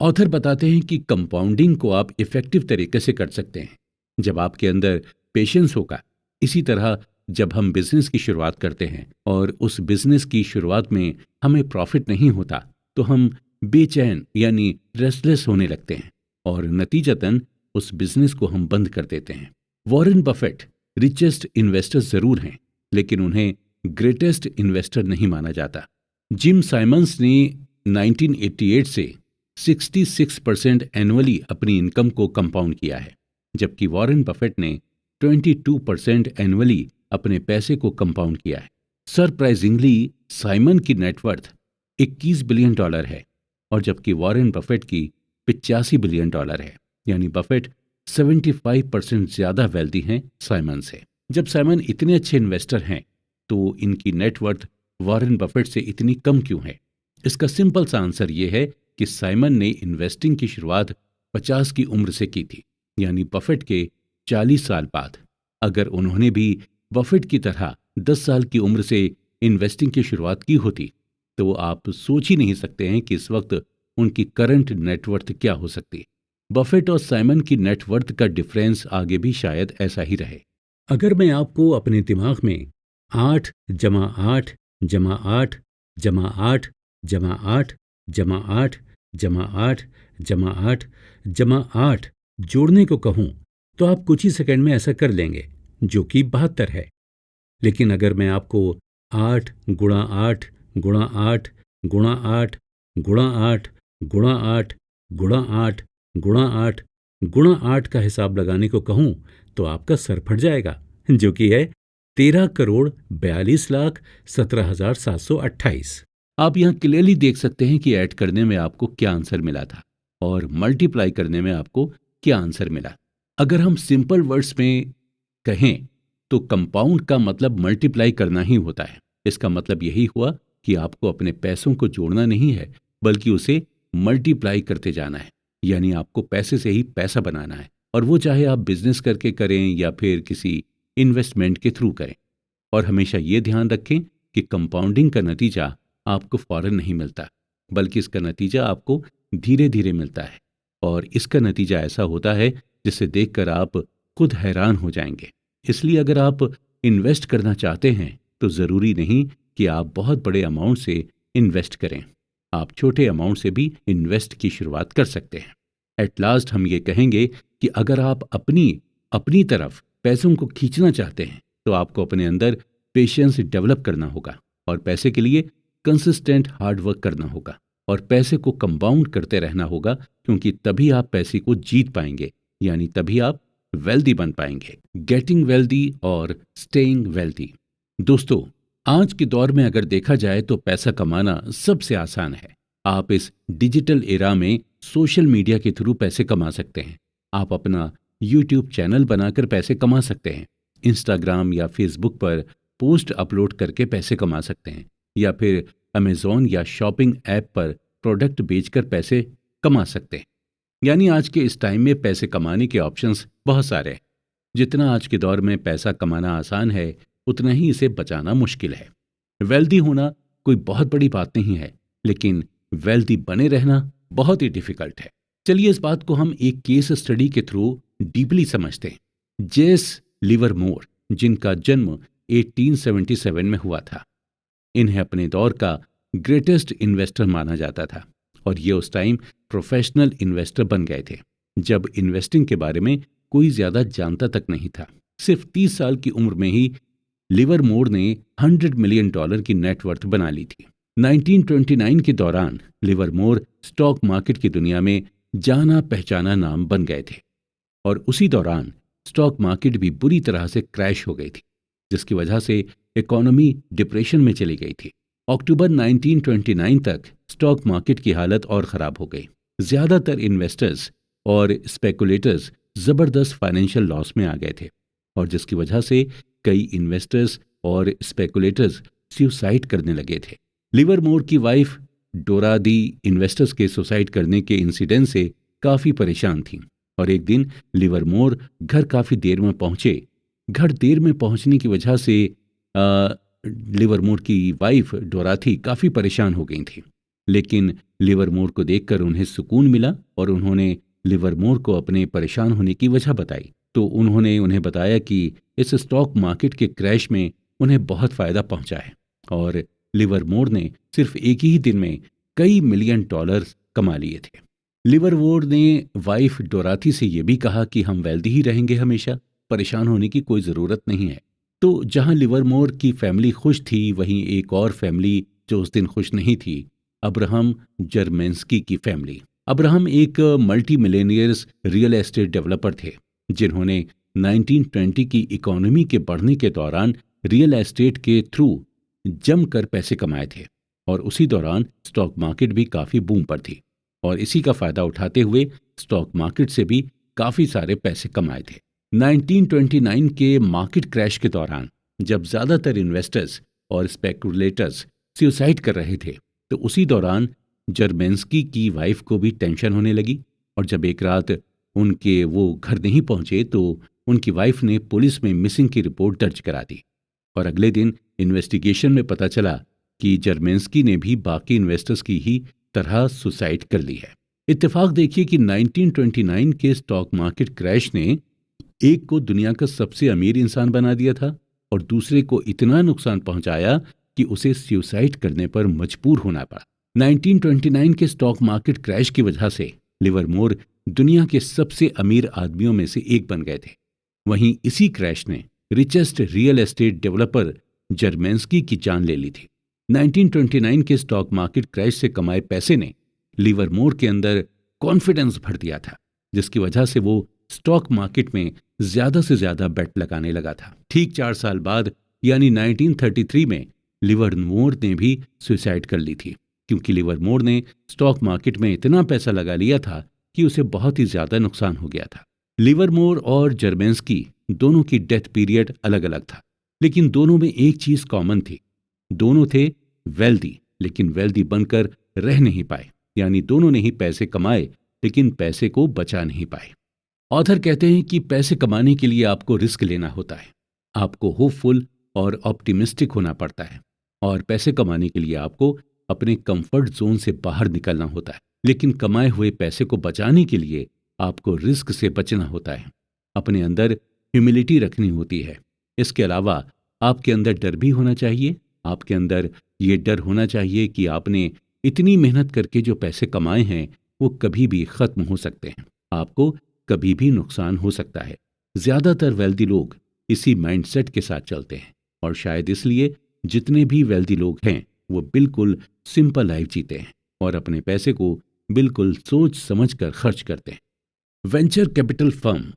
S1: ऑथर बताते हैं कि कंपाउंडिंग को आप इफेक्टिव तरीके से कर सकते हैं जब आपके अंदर पेशेंस होगा। इसी तरह जब हम बिजनेस की शुरुआत करते हैं और उस बिजनेस की शुरुआत में हमें प्रॉफिट नहीं होता तो हम बेचैन यानी रेस्टलेस होने लगते हैं और नतीजतन उस बिजनेस को हम बंद कर देते हैं। वॉरेन बफेट रिचेस्ट इन्वेस्टर जरूर हैं, लेकिन उन्हें ग्रेटेस्ट इन्वेस्टर नहीं माना जाता। जिम साइमंस ने 1988 से 66% एनुअली अपनी इनकम को कंपाउंड किया है, जबकि वॉरेन बफेट ने 22% एनुअली अपने पैसे को कंपाउंड किया है। सरप्राइजिंगली साइमन की नेटवर्थ $21 बिलियन है और जबकि वॉरेन बफेट की $85 बिलियन है। यानी बफेट 75% ज्यादा वेल्दी हैं साइमन से। जब साइमन इतने अच्छे इन्वेस्टर हैं तो इनकी नेटवर्थ वॉरेन बफेट से इतनी कम क्यों है? इसका सिंपल सा आंसर ये है कि साइमन ने इन्वेस्टिंग की शुरुआत 50 की उम्र से की थी, यानी बफेट के 40 साल बाद। अगर उन्होंने भी बफेट की तरह 10 साल की उम्र से इन्वेस्टिंग की शुरुआत की होती तो आप सोच ही नहीं सकते हैं कि इस वक्त उनकी करंट नेटवर्थ क्या हो सकती। बफेट और साइमन की नेटवर्थ का डिफरेंस आगे भी शायद ऐसा ही रहे। अगर मैं आपको अपने दिमाग में 8 जमा 8 जमा 8 जमा 8 जमा 8 जमा 8 जमा 8 जमा 8 जमा 8 जोड़ने को कहूं तो आप कुछ ही सेकंड में ऐसा कर लेंगे, जो कि 72 है। लेकिन अगर मैं आपको 8 गुणा 8 गुणा 8 गुणा 8 गुणा 8 गुणा 8 गुणा 8 गुणा 8 गुणा 8 का हिसाब लगाने को कहूं तो आपका सर फट जाएगा, जो कि है 13,42,17,728। आप यहां क्लियरली देख सकते हैं कि ऐड करने में आपको क्या आंसर मिला था और मल्टीप्लाई करने में आपको क्या आंसर मिला। अगर हम सिंपल वर्ड्स में कहें तो कंपाउंड का मतलब मल्टीप्लाई करना ही होता है। इसका मतलब यही हुआ कि आपको अपने पैसों को जोड़ना नहीं है, बल्कि उसे मल्टीप्लाई करते जाना है। यानी आपको पैसे से ही पैसा बनाना है, और वो चाहे आप बिजनेस करके करें या फिर किसी इन्वेस्टमेंट के थ्रू करें। और हमेशा ये ध्यान रखें कि कंपाउंडिंग का नतीजा आपको फौरन नहीं मिलता, बल्कि इसका नतीजा आपको धीरे धीरे मिलता है। और इसका नतीजा ऐसा होता है जिसे देखकर आप खुद हैरान हो जाएंगे। इसलिए अगर आप इन्वेस्ट करना चाहते हैं तो ज़रूरी नहीं कि आप बहुत बड़े अमाउंट से इन्वेस्ट करें। आप छोटे अमाउंट से भी इन्वेस्ट की शुरुआत कर सकते हैं। एट लास्ट हम ये कहेंगे कि अगर आप अपनी तरफ पैसों को खींचना चाहते हैं तो आपको अपने अंदर पेशेंस डेवलप करना होगा और पैसे के लिए कंसिस्टेंट हार्ड वर्क करना होगा और पैसे को कंपाउंड करते रहना होगा, क्योंकि तभी आप पैसे को जीत पाएंगे, यानी तभी आप वेल्दी बन पाएंगे। गेटिंग वेल्दी और स्टेइंग वेल्दी। दोस्तों, आज के दौर में अगर देखा जाए तो पैसा कमाना सबसे आसान है। आप इस डिजिटल एरा में सोशल मीडिया के थ्रू पैसे कमा सकते हैं। आप अपना यूट्यूब चैनल बनाकर पैसे कमा सकते हैं। इंस्टाग्राम या फेसबुक पर पोस्ट अपलोड करके पैसे कमा सकते हैं, या फिर अमेज़ॉन या शॉपिंग ऐप पर प्रोडक्ट बेचकर पैसे कमा सकते हैं। यानी आज के इस टाइम में पैसे कमाने के ऑप्शंस बहुत सारे हैं। जितना आज के दौर में पैसा कमाना आसान है, उतना ही इसे बचाना मुश्किल है। वेल्दी होना कोई बहुत बड़ी बात नहीं है, लेकिन वेल्दी बने रहना बहुत ही डिफिकल्ट है। चलिए इस बात को हम एक केस स्टडी के थ्रू डीपली समझते हैं। जेस लिवरमोर, जिनका जन्म 1877 में हुआ था, इन्हें अपने दौर का ग्रेटेस्ट इन्वेस्टर माना जाता था और ये उस टाइम प्रोफेशनल इन्वेस्टर बन गए थे, जब इन्वेस्टिंग के बारे में कोई ज्यादा जानता तक नहीं था। सिर्फ 30 साल की उम्र में ही लिवरमोर ने $100 मिलियन की नेटवर्थ बना ली थी। 1929 के दौरान लिवरमोर स्टॉक मार्केट की दुनिया में जाना पहचाना नाम बन गए थे और उसी दौरान स्टॉक मार्केट भी बुरी तरह से क्रैश हो गई थी, जिसकी वजह से इकोनॉमी डिप्रेशन में चली गई थी। अक्टूबर 1929 तक स्टॉक मार्केट की हालत और ख़राब हो गई। ज़्यादातर इन्वेस्टर्स और स्पेकुलेटर्स ज़बरदस्त फाइनेंशियल लॉस में आ गए थे और जिसकी वजह से कई इन्वेस्टर्स और स्पेकुलेटर्स सुसाइड करने लगे थे। लिवरमोर की वाइफ डोरा दी इन्वेस्टर्स के सुसाइड करने के इंसिडेंट से काफ़ी परेशान थी और एक दिन लिवरमोर घर काफ़ी देर में पहुंचे। घर देर में पहुंचने की वजह से लिवरमोर की वाइफ डोराथी काफ़ी परेशान हो गई थी, लेकिन लिवरमोर को देखकर उन्हें सुकून मिला और उन्होंने लिवरमोर को अपने परेशान होने की वजह बताई। तो उन्होंने उन्हें बताया कि इस स्टॉक मार्केट के क्रैश में उन्हें बहुत फ़ायदा पहुंचा है और लिवरमोर ने सिर्फ एक ही दिन में कई मिलियन डॉलर कमा लिए थे। लिवरमोर ने वाइफ डोराथी से ये भी कहा कि हम वेल्दी ही रहेंगे हमेशा, परेशान होने की कोई ज़रूरत नहीं है। तो जहां लिवरमोर की फैमिली खुश थी, वहीं एक और फैमिली जो उस दिन खुश नहीं थी, अब्राहम जर्मेंस्की की फैमिली। अब्राहम एक multi millionaires real estate developer थे, जिन्होंने 1920 की इकोनॉमी के बढ़ने के दौरान रियल एस्टेट के थ्रू जमकर पैसे कमाए थे और उसी दौरान स्टॉक मार्केट भी काफ़ी बूम पर थी और इसी का फ़ायदा उठाते हुए स्टॉक मार्केट से भी काफ़ी सारे पैसे कमाए थे। 1929 के मार्केट क्रैश के दौरान जब ज़्यादातर इन्वेस्टर्स और स्पेकुलेटर्स सुसाइड कर रहे थे, तो उसी दौरान जर्मेंस्की की वाइफ को भी टेंशन होने लगी और जब एक रात उनके वो घर नहीं पहुंचे तो उनकी वाइफ ने पुलिस में मिसिंग की रिपोर्ट दर्ज करा दी और अगले दिन इन्वेस्टिगेशन में पता चला कि जर्मेंस्की ने भी बाकी इन्वेस्टर्स की ही तरह सुसाइड कर ली है। इत्तेफाक देखिए कि 1929 के स्टॉक मार्केट क्रैश ने एक को दुनिया का सबसे अमीर इंसान बना दिया था और दूसरे को इतना नुकसान पहुंचाया कि उसे सुसाइड करने पर मजबूर होना पड़ा। 1929 के स्टॉक मार्केट क्रैश की वजह से लिवरमोर दुनिया के सबसे अमीर आदमियों में से एक बन गए थे। वहीं इसी क्रैश ने रिचेस्ट रियल एस्टेट डेवलपर जर्मेंस्की की जान ले ली थी। 1929 के स्टॉक मार्केट क्रैश से कमाए पैसे ने लिवरमोर के अंदर कॉन्फिडेंस भर दिया था, जिसकी वजह से वो स्टॉक मार्केट में ज्यादा से ज्यादा बेट लगाने लगा था। ठीक 4 साल बाद यानी 1933 में लिवरमोर ने भी सुसाइड कर ली थी, क्योंकि लिवरमोर ने स्टॉक मार्केट में इतना पैसा लगा लिया था कि उसे बहुत ही ज्यादा नुकसान हो गया था। लिवरमोर और जर्मेंस्की दोनों की डेथ पीरियड अलग अलग था, लेकिन दोनों में एक चीज कॉमन थी। दोनों थे वेल्दी, लेकिन वेल्दी बनकर रह नहीं पाए, यानी दोनों ने ही पैसे कमाए लेकिन पैसे को बचा नहीं पाए। ऑथर कहते हैं कि पैसे कमाने के लिए आपको रिस्क लेना होता है, आपको होपफुल और ऑप्टिमिस्टिक होना पड़ता है और पैसे कमाने के लिए आपको अपने कंफर्ट जोन से बाहर निकलना होता है, लेकिन कमाए हुए पैसे को बचाने के लिए आपको रिस्क से बचना होता है। अपने अंदर ह्यूमिलिटी रखनी होती है। इसके अलावा आपके अंदर डर भी होना चाहिए। आपके अंदर ये डर होना चाहिए कि आपने इतनी मेहनत करके जो पैसे कमाए हैं वो कभी भी खत्म हो सकते हैं, आपको कभी भी नुकसान हो सकता है। ज्यादातर वेल्दी लोग इसी माइंडसेट के साथ चलते हैं और शायद इसलिए जितने भी वेल्दी लोग हैं वो बिल्कुल सिंपल लाइफ जीते हैं और अपने पैसे को बिल्कुल सोच समझ कर खर्च करते हैं। वेंचर कैपिटल फर्म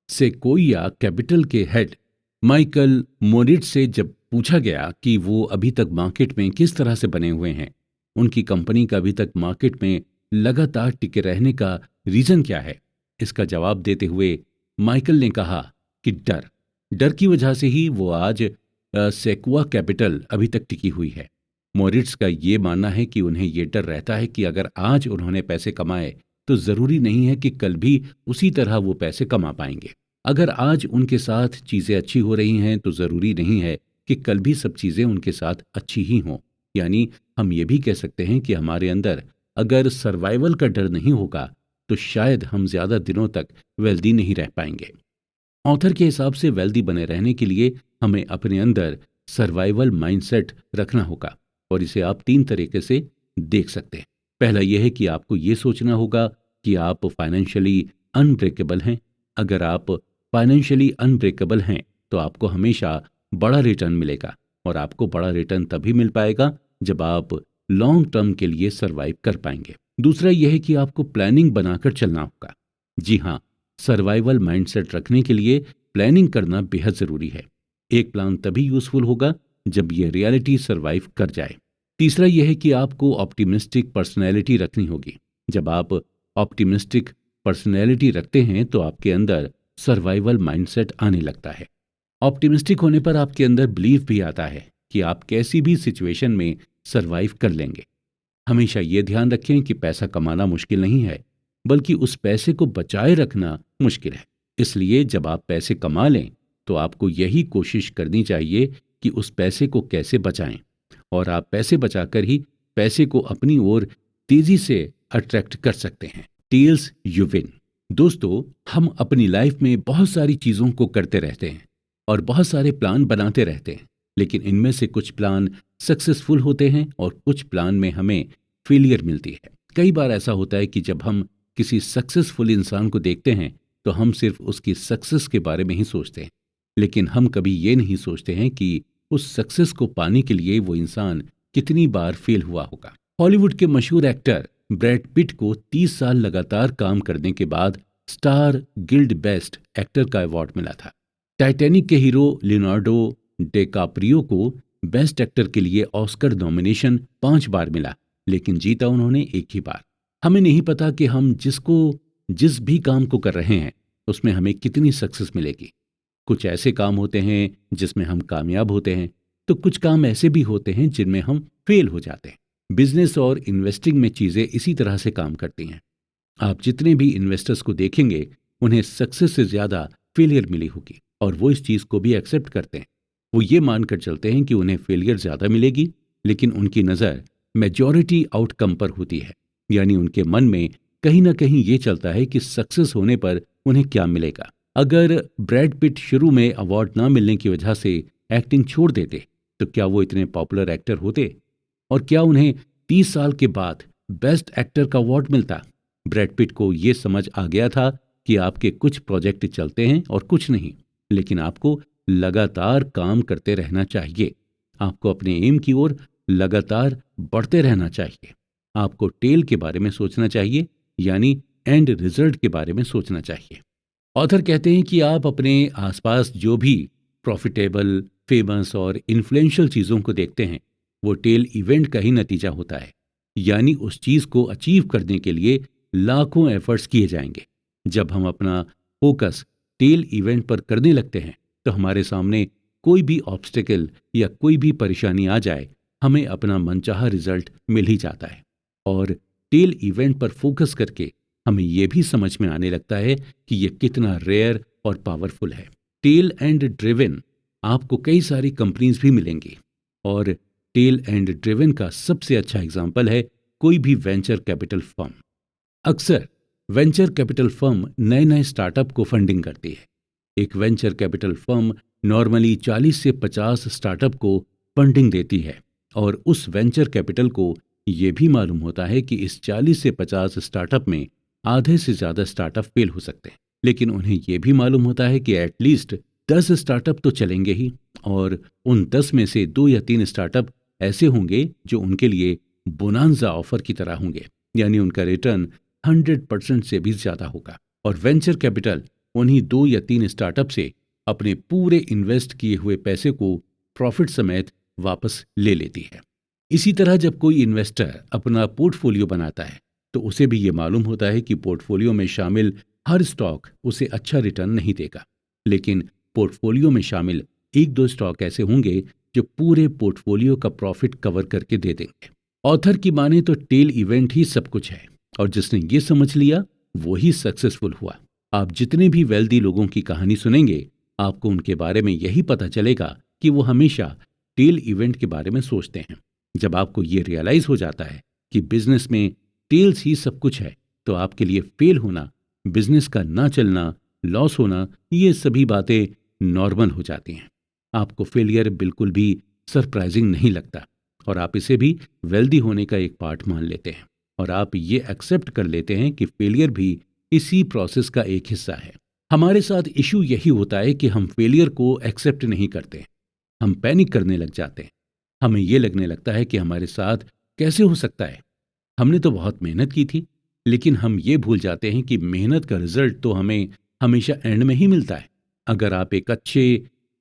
S1: सेक्वोइया कैपिटल के हेड माइकल मोरिट्ज से जब पूछा गया कि वो अभी तक मार्केट में किस तरह से बने हुए हैं, उनकी कंपनी का अभी तक मार्केट में लगातार टिके रहने का रीजन क्या है, इसका जवाब देते हुए माइकल ने कहा कि डर की वजह से ही वो आज सेक्वा कैपिटल अभी तक टिकी हुई है। मोरिट्ज का ये मानना है कि उन्हें ये डर रहता है कि अगर आज उन्होंने पैसे कमाए तो जरूरी नहीं है कि कल भी उसी तरह वो पैसे कमा पाएंगे। अगर आज उनके साथ चीजें अच्छी हो रही हैं तो जरूरी नहीं है कि कल भी सब चीजें उनके साथ अच्छी ही हों। यानी हम ये भी कह सकते हैं कि हमारे अंदर अगर सर्वाइवल का डर नहीं होगा तो शायद हम ज्यादा दिनों तक वेल्दी नहीं रह पाएंगे। ऑथर के हिसाब से वेल्दी बने रहने के लिए हमें अपने अंदर सर्वाइवल माइंडसेट रखना होगा और इसे आप 3 तरीके से देख सकते हैं। पहला यह है कि आपको ये सोचना होगा कि आप फाइनेंशियली अनब्रेकेबल हैं। अगर आप फाइनेंशियली अनब्रेकेबल हैं तो आपको हमेशा बड़ा रिटर्न मिलेगा, और आपको बड़ा रिटर्न तभी मिल पाएगा जब आप लॉन्ग टर्म के लिए सरवाइव कर पाएंगे। दूसरा यह है कि आपको प्लानिंग बनाकर चलना होगा। जी हाँ, सर्वाइवल माइंडसेट रखने के लिए प्लानिंग करना बेहद ज़रूरी है। एक प्लान तभी यूज़फुल होगा जब ये रियलिटी सर्वाइव कर जाए। तीसरा यह है कि आपको ऑप्टिमिस्टिक पर्सनैलिटी रखनी होगी। जब आप ऑप्टिमिस्टिक पर्सनैलिटी रखते हैं तो आपके अंदर सर्वाइवल माइंडसेट आने लगता है। ऑप्टिमिस्टिक होने पर आपके अंदर बिलीफ भी आता है कि आप कैसी भी सिचुएशन में सर्वाइव कर लेंगे। हमेशा ये ध्यान रखें कि पैसा कमाना मुश्किल नहीं है, बल्कि उस पैसे को बचाए रखना मुश्किल है। इसलिए जब आप पैसे कमा लें तो आपको यही कोशिश करनी चाहिए कि उस पैसे को कैसे बचाएं, और आप पैसे बचाकर ही पैसे को अपनी ओर तेजी से अट्रैक्ट कर सकते हैं। Tells you win. दोस्तों, हम अपनी लाइफ में बहुत सारी चीज़ों को करते रहते हैं और बहुत सारे प्लान बनाते रहते हैं, लेकिन इनमें से कुछ प्लान सक्सेसफुल होते हैं और कुछ प्लान में हमें फेलियर मिलती है। कई बार ऐसा होता है कि जब हम किसी सक्सेसफुल इंसान को देखते हैं तो हम सिर्फ उसकी सक्सेस के बारे में ही सोचते हैं, लेकिन हम कभी ये नहीं सोचते हैं कि उस सक्सेस को पाने के लिए वो इंसान कितनी बार फेल हुआ होगा। हॉलीवुड के मशहूर एक्टर ब्रैड पिट को 30 साल लगातार काम करने के बाद स्टार गिल्ड बेस्ट एक्टर का अवार्ड मिला था। टाइटैनिक के हीरो लियोनार्डो डिकैप्रियो को बेस्ट एक्टर के लिए ऑस्कर नॉमिनेशन 5 बार मिला, लेकिन जीता उन्होंने एक ही बार। हमें नहीं पता कि हम जिस भी काम को कर रहे हैं उसमें हमें कितनी सक्सेस मिलेगी। कुछ ऐसे काम होते हैं जिसमें हम कामयाब होते हैं, तो कुछ काम ऐसे भी होते हैं जिनमें हम फेल हो जाते हैं। बिजनेस और इन्वेस्टिंग में चीज़ें इसी तरह से काम करती हैं। आप जितने भी इन्वेस्टर्स को देखेंगे उन्हें सक्सेस से ज़्यादा फेलियर मिली होगी, और वो इस चीज़ को भी एक्सेप्ट करते हैं। वो ये मानकर चलते हैं कि उन्हें फेलियर ज़्यादा मिलेगी, लेकिन उनकी नज़र मेजॉरिटी आउटकम पर होती है। यानी उनके मन में कहीं ना कहीं ये चलता है कि सक्सेस होने पर उन्हें क्या मिलेगा। अगर ब्रैड पिट शुरू में अवार्ड ना मिलने की वजह से एक्टिंग छोड़ देते तो क्या वो इतने पॉपुलर एक्टर होते, और क्या उन्हें 30 साल के बाद बेस्ट एक्टर का अवार्ड मिलता। ब्रैड पिट को ये समझ आ गया था कि आपके कुछ प्रोजेक्ट चलते हैं और कुछ नहीं, लेकिन आपको लगातार काम करते रहना चाहिए। आपको अपने एम की ओर लगातार बढ़ते रहना चाहिए। आपको टेल के बारे में सोचना चाहिए, यानी एंड रिजल्ट के बारे में सोचना चाहिए। ऑथर कहते हैं कि आप अपने आसपास जो भी प्रॉफिटेबल, फेमस और इन्फ्लुएंशियल चीज़ों को देखते हैं वो टेल इवेंट का ही नतीजा होता है। यानी उस चीज़ को अचीव करने के लिए लाखों एफर्ट्स किए जाएंगे। जब हम अपना फोकस टेल इवेंट पर करने लगते हैं तो हमारे सामने कोई भी ऑब्स्टेकल या कोई भी परेशानी आ जाए, हमें अपना मनचाहा रिजल्ट मिल ही जाता है। और टेल इवेंट पर फोकस करके हमें यह भी समझ में आने लगता है कि यह कितना रेयर और पावरफुल है। टेल एंड ड्रिवन आपको कई सारी कंपनीज भी मिलेंगी, और टेल एंड ड्रिवन का सबसे अच्छा एग्जाम्पल है कोई भी वेंचर कैपिटल फर्म। अक्सर वेंचर कैपिटल फर्म नए नए स्टार्टअप को फंडिंग करती है। एक वेंचर कैपिटल फर्म नॉर्मली 40 से 50 स्टार्टअप को फंडिंग देती है, और उस वेंचर कैपिटल को ये भी मालूम होता है कि इस 40 से 50 स्टार्टअप में आधे से ज़्यादा स्टार्टअप फेल हो सकते हैं, लेकिन उन्हें यह भी मालूम होता है कि एटलीस्ट 10 स्टार्टअप तो चलेंगे ही, और उन 10 में से 2 या 3 स्टार्टअप ऐसे होंगे जो उनके लिए बोनांजा ऑफर की तरह होंगे, यानी उनका रिटर्न 100% से भी ज़्यादा होगा। और वेंचर कैपिटल उन्हीं 2 या 3 स्टार्टअप से अपने पूरे इन्वेस्ट किए हुए पैसे को प्रॉफिट समेत वापस ले लेती है। इसी तरह जब कोई इन्वेस्टर अपना पोर्टफोलियो बनाता है तो उसे भी ये मालूम होता है कि पोर्टफोलियो में शामिल हर स्टॉक उसे अच्छा रिटर्न नहीं देगा, लेकिन पोर्टफोलियो में शामिल 1-2 स्टॉक ऐसे होंगे जो पूरे पोर्टफोलियो का प्रॉफिट कवर करके दे देंगे। ऑथर की माने तो टेल इवेंट ही सब कुछ है, और जिसने ये समझ लिया वो ही सक्सेसफुल हुआ। आप जितने भी वेल्दी लोगों की कहानी सुनेंगे आपको उनके बारे में यही पता चलेगा कि वो हमेशा टेल इवेंट के बारे में सोचते हैं। जब आपको ये रियलाइज हो जाता है कि बिजनेस में टेल्स ही सब कुछ है, तो आपके लिए फेल होना, बिजनेस का ना चलना, लॉस होना, ये सभी बातें नॉर्मल हो जाती हैं। आपको फेलियर बिल्कुल भी सरप्राइजिंग नहीं लगता, और आप इसे भी वेल्दी होने का एक पार्ट मान लेते हैं। और आप ये एक्सेप्ट कर लेते हैं कि फेलियर भी इसी प्रोसेस का एक हिस्सा है। हमारे साथ इशू यही होता है कि हम फेलियर को एक्सेप्ट नहीं करते। हम पैनिक करने लग जाते हैं। हमें ये लगने लगता है कि हमारे साथ कैसे हो सकता है, हमने तो बहुत मेहनत की थी। लेकिन हम ये भूल जाते हैं कि मेहनत का रिजल्ट तो हमें हमेशा एंड में ही मिलता है। अगर आप एक अच्छे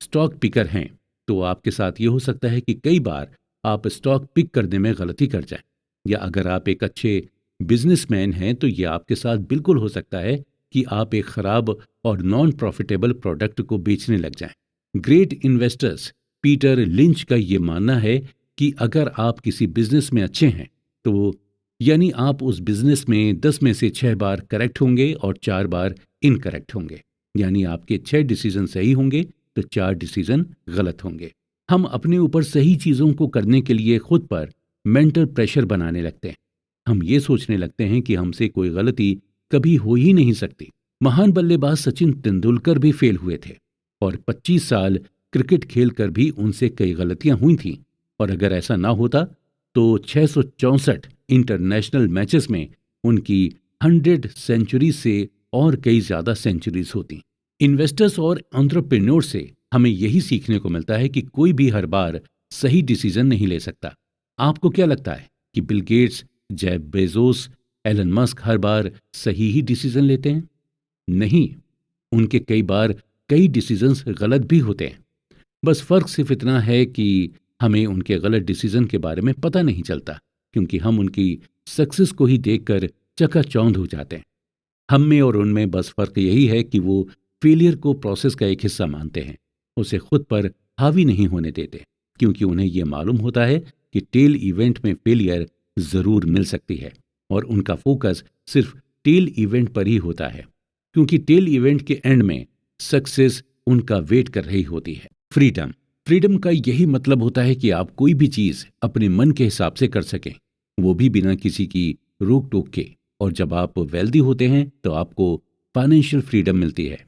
S1: स्टॉक पिकर हैं तो आपके साथ ये हो सकता है कि कई बार आप स्टॉक पिक करने में गलती कर जाएं, या अगर आप एक अच्छे बिजनेसमैन हैं तो ये आपके साथ बिल्कुल हो सकता है कि आप एक खराब और नॉन प्रॉफिटेबल प्रोडक्ट को बेचने लग जाएं। ग्रेट इन्वेस्टर्स पीटर लिंच का ये मानना है कि अगर आप किसी बिजनेस में अच्छे हैं तो यानी आप उस बिजनेस में 10 में से 6 बार करेक्ट होंगे और 4 बार इनकरेक्ट होंगे। यानी आपके 6 डिसीजन सही होंगे तो 4 डिसीजन गलत होंगे। हम अपने ऊपर सही चीज़ों को करने के लिए खुद पर मेंटल प्रेशर बनाने लगते हैं। हम ये सोचने लगते हैं कि हमसे कोई गलती कभी हो ही नहीं सकती। महान बल्लेबाज सचिन तेंदुलकर भी फेल हुए थे और 25 साल क्रिकेट खेलकर भी उनसे कई गलतियां हुई थीं। और अगर ऐसा ना होता तो 664 इंटरनेशनल मैचेस में उनकी 100 सेंचुरी से और कई ज्यादा सेंचुरीज होती। इन्वेस्टर्स और एंटरप्रेन्योर से हमें यही सीखने को मिलता है कि कोई भी हर बार सही डिसीजन नहीं ले सकता। आपको क्या लगता है कि Bill Gates, Jeff Bezos, Elon Musk हर बार सही ही डिसीजन लेते हैं? नहीं, उनके कई बार कई डिसीजंस गलत भी होते हैं। बस फर्क सिर्फ इतना है कि हमें उनके गलत डिसीजन के बारे में पता नहीं चलता, क्योंकि हम उनकी सक्सेस को ही देखकर चकाचौंध हो जाते हैं। हम में और उनमें बस फर्क यही है कि वो फेलियर को प्रोसेस का एक हिस्सा मानते हैं, उसे खुद पर हावी नहीं होने देते, क्योंकि उन्हें यह मालूम होता है कि टेल इवेंट में फेलियर जरूर मिल सकती है और उनका फोकस सिर्फ टेल इवेंट पर ही होता है, क्योंकि टेल इवेंट के एंड में सक्सेस उनका वेट कर रही होती है। फ्रीडम फ्रीडम का यही मतलब होता है कि आप कोई भी चीज अपने मन के हिसाब से कर सकें, वो भी बिना किसी की रोक टोक के। और जब आप वेल्दी होते हैं तो आपको फाइनेंशियल फ्रीडम मिलती है।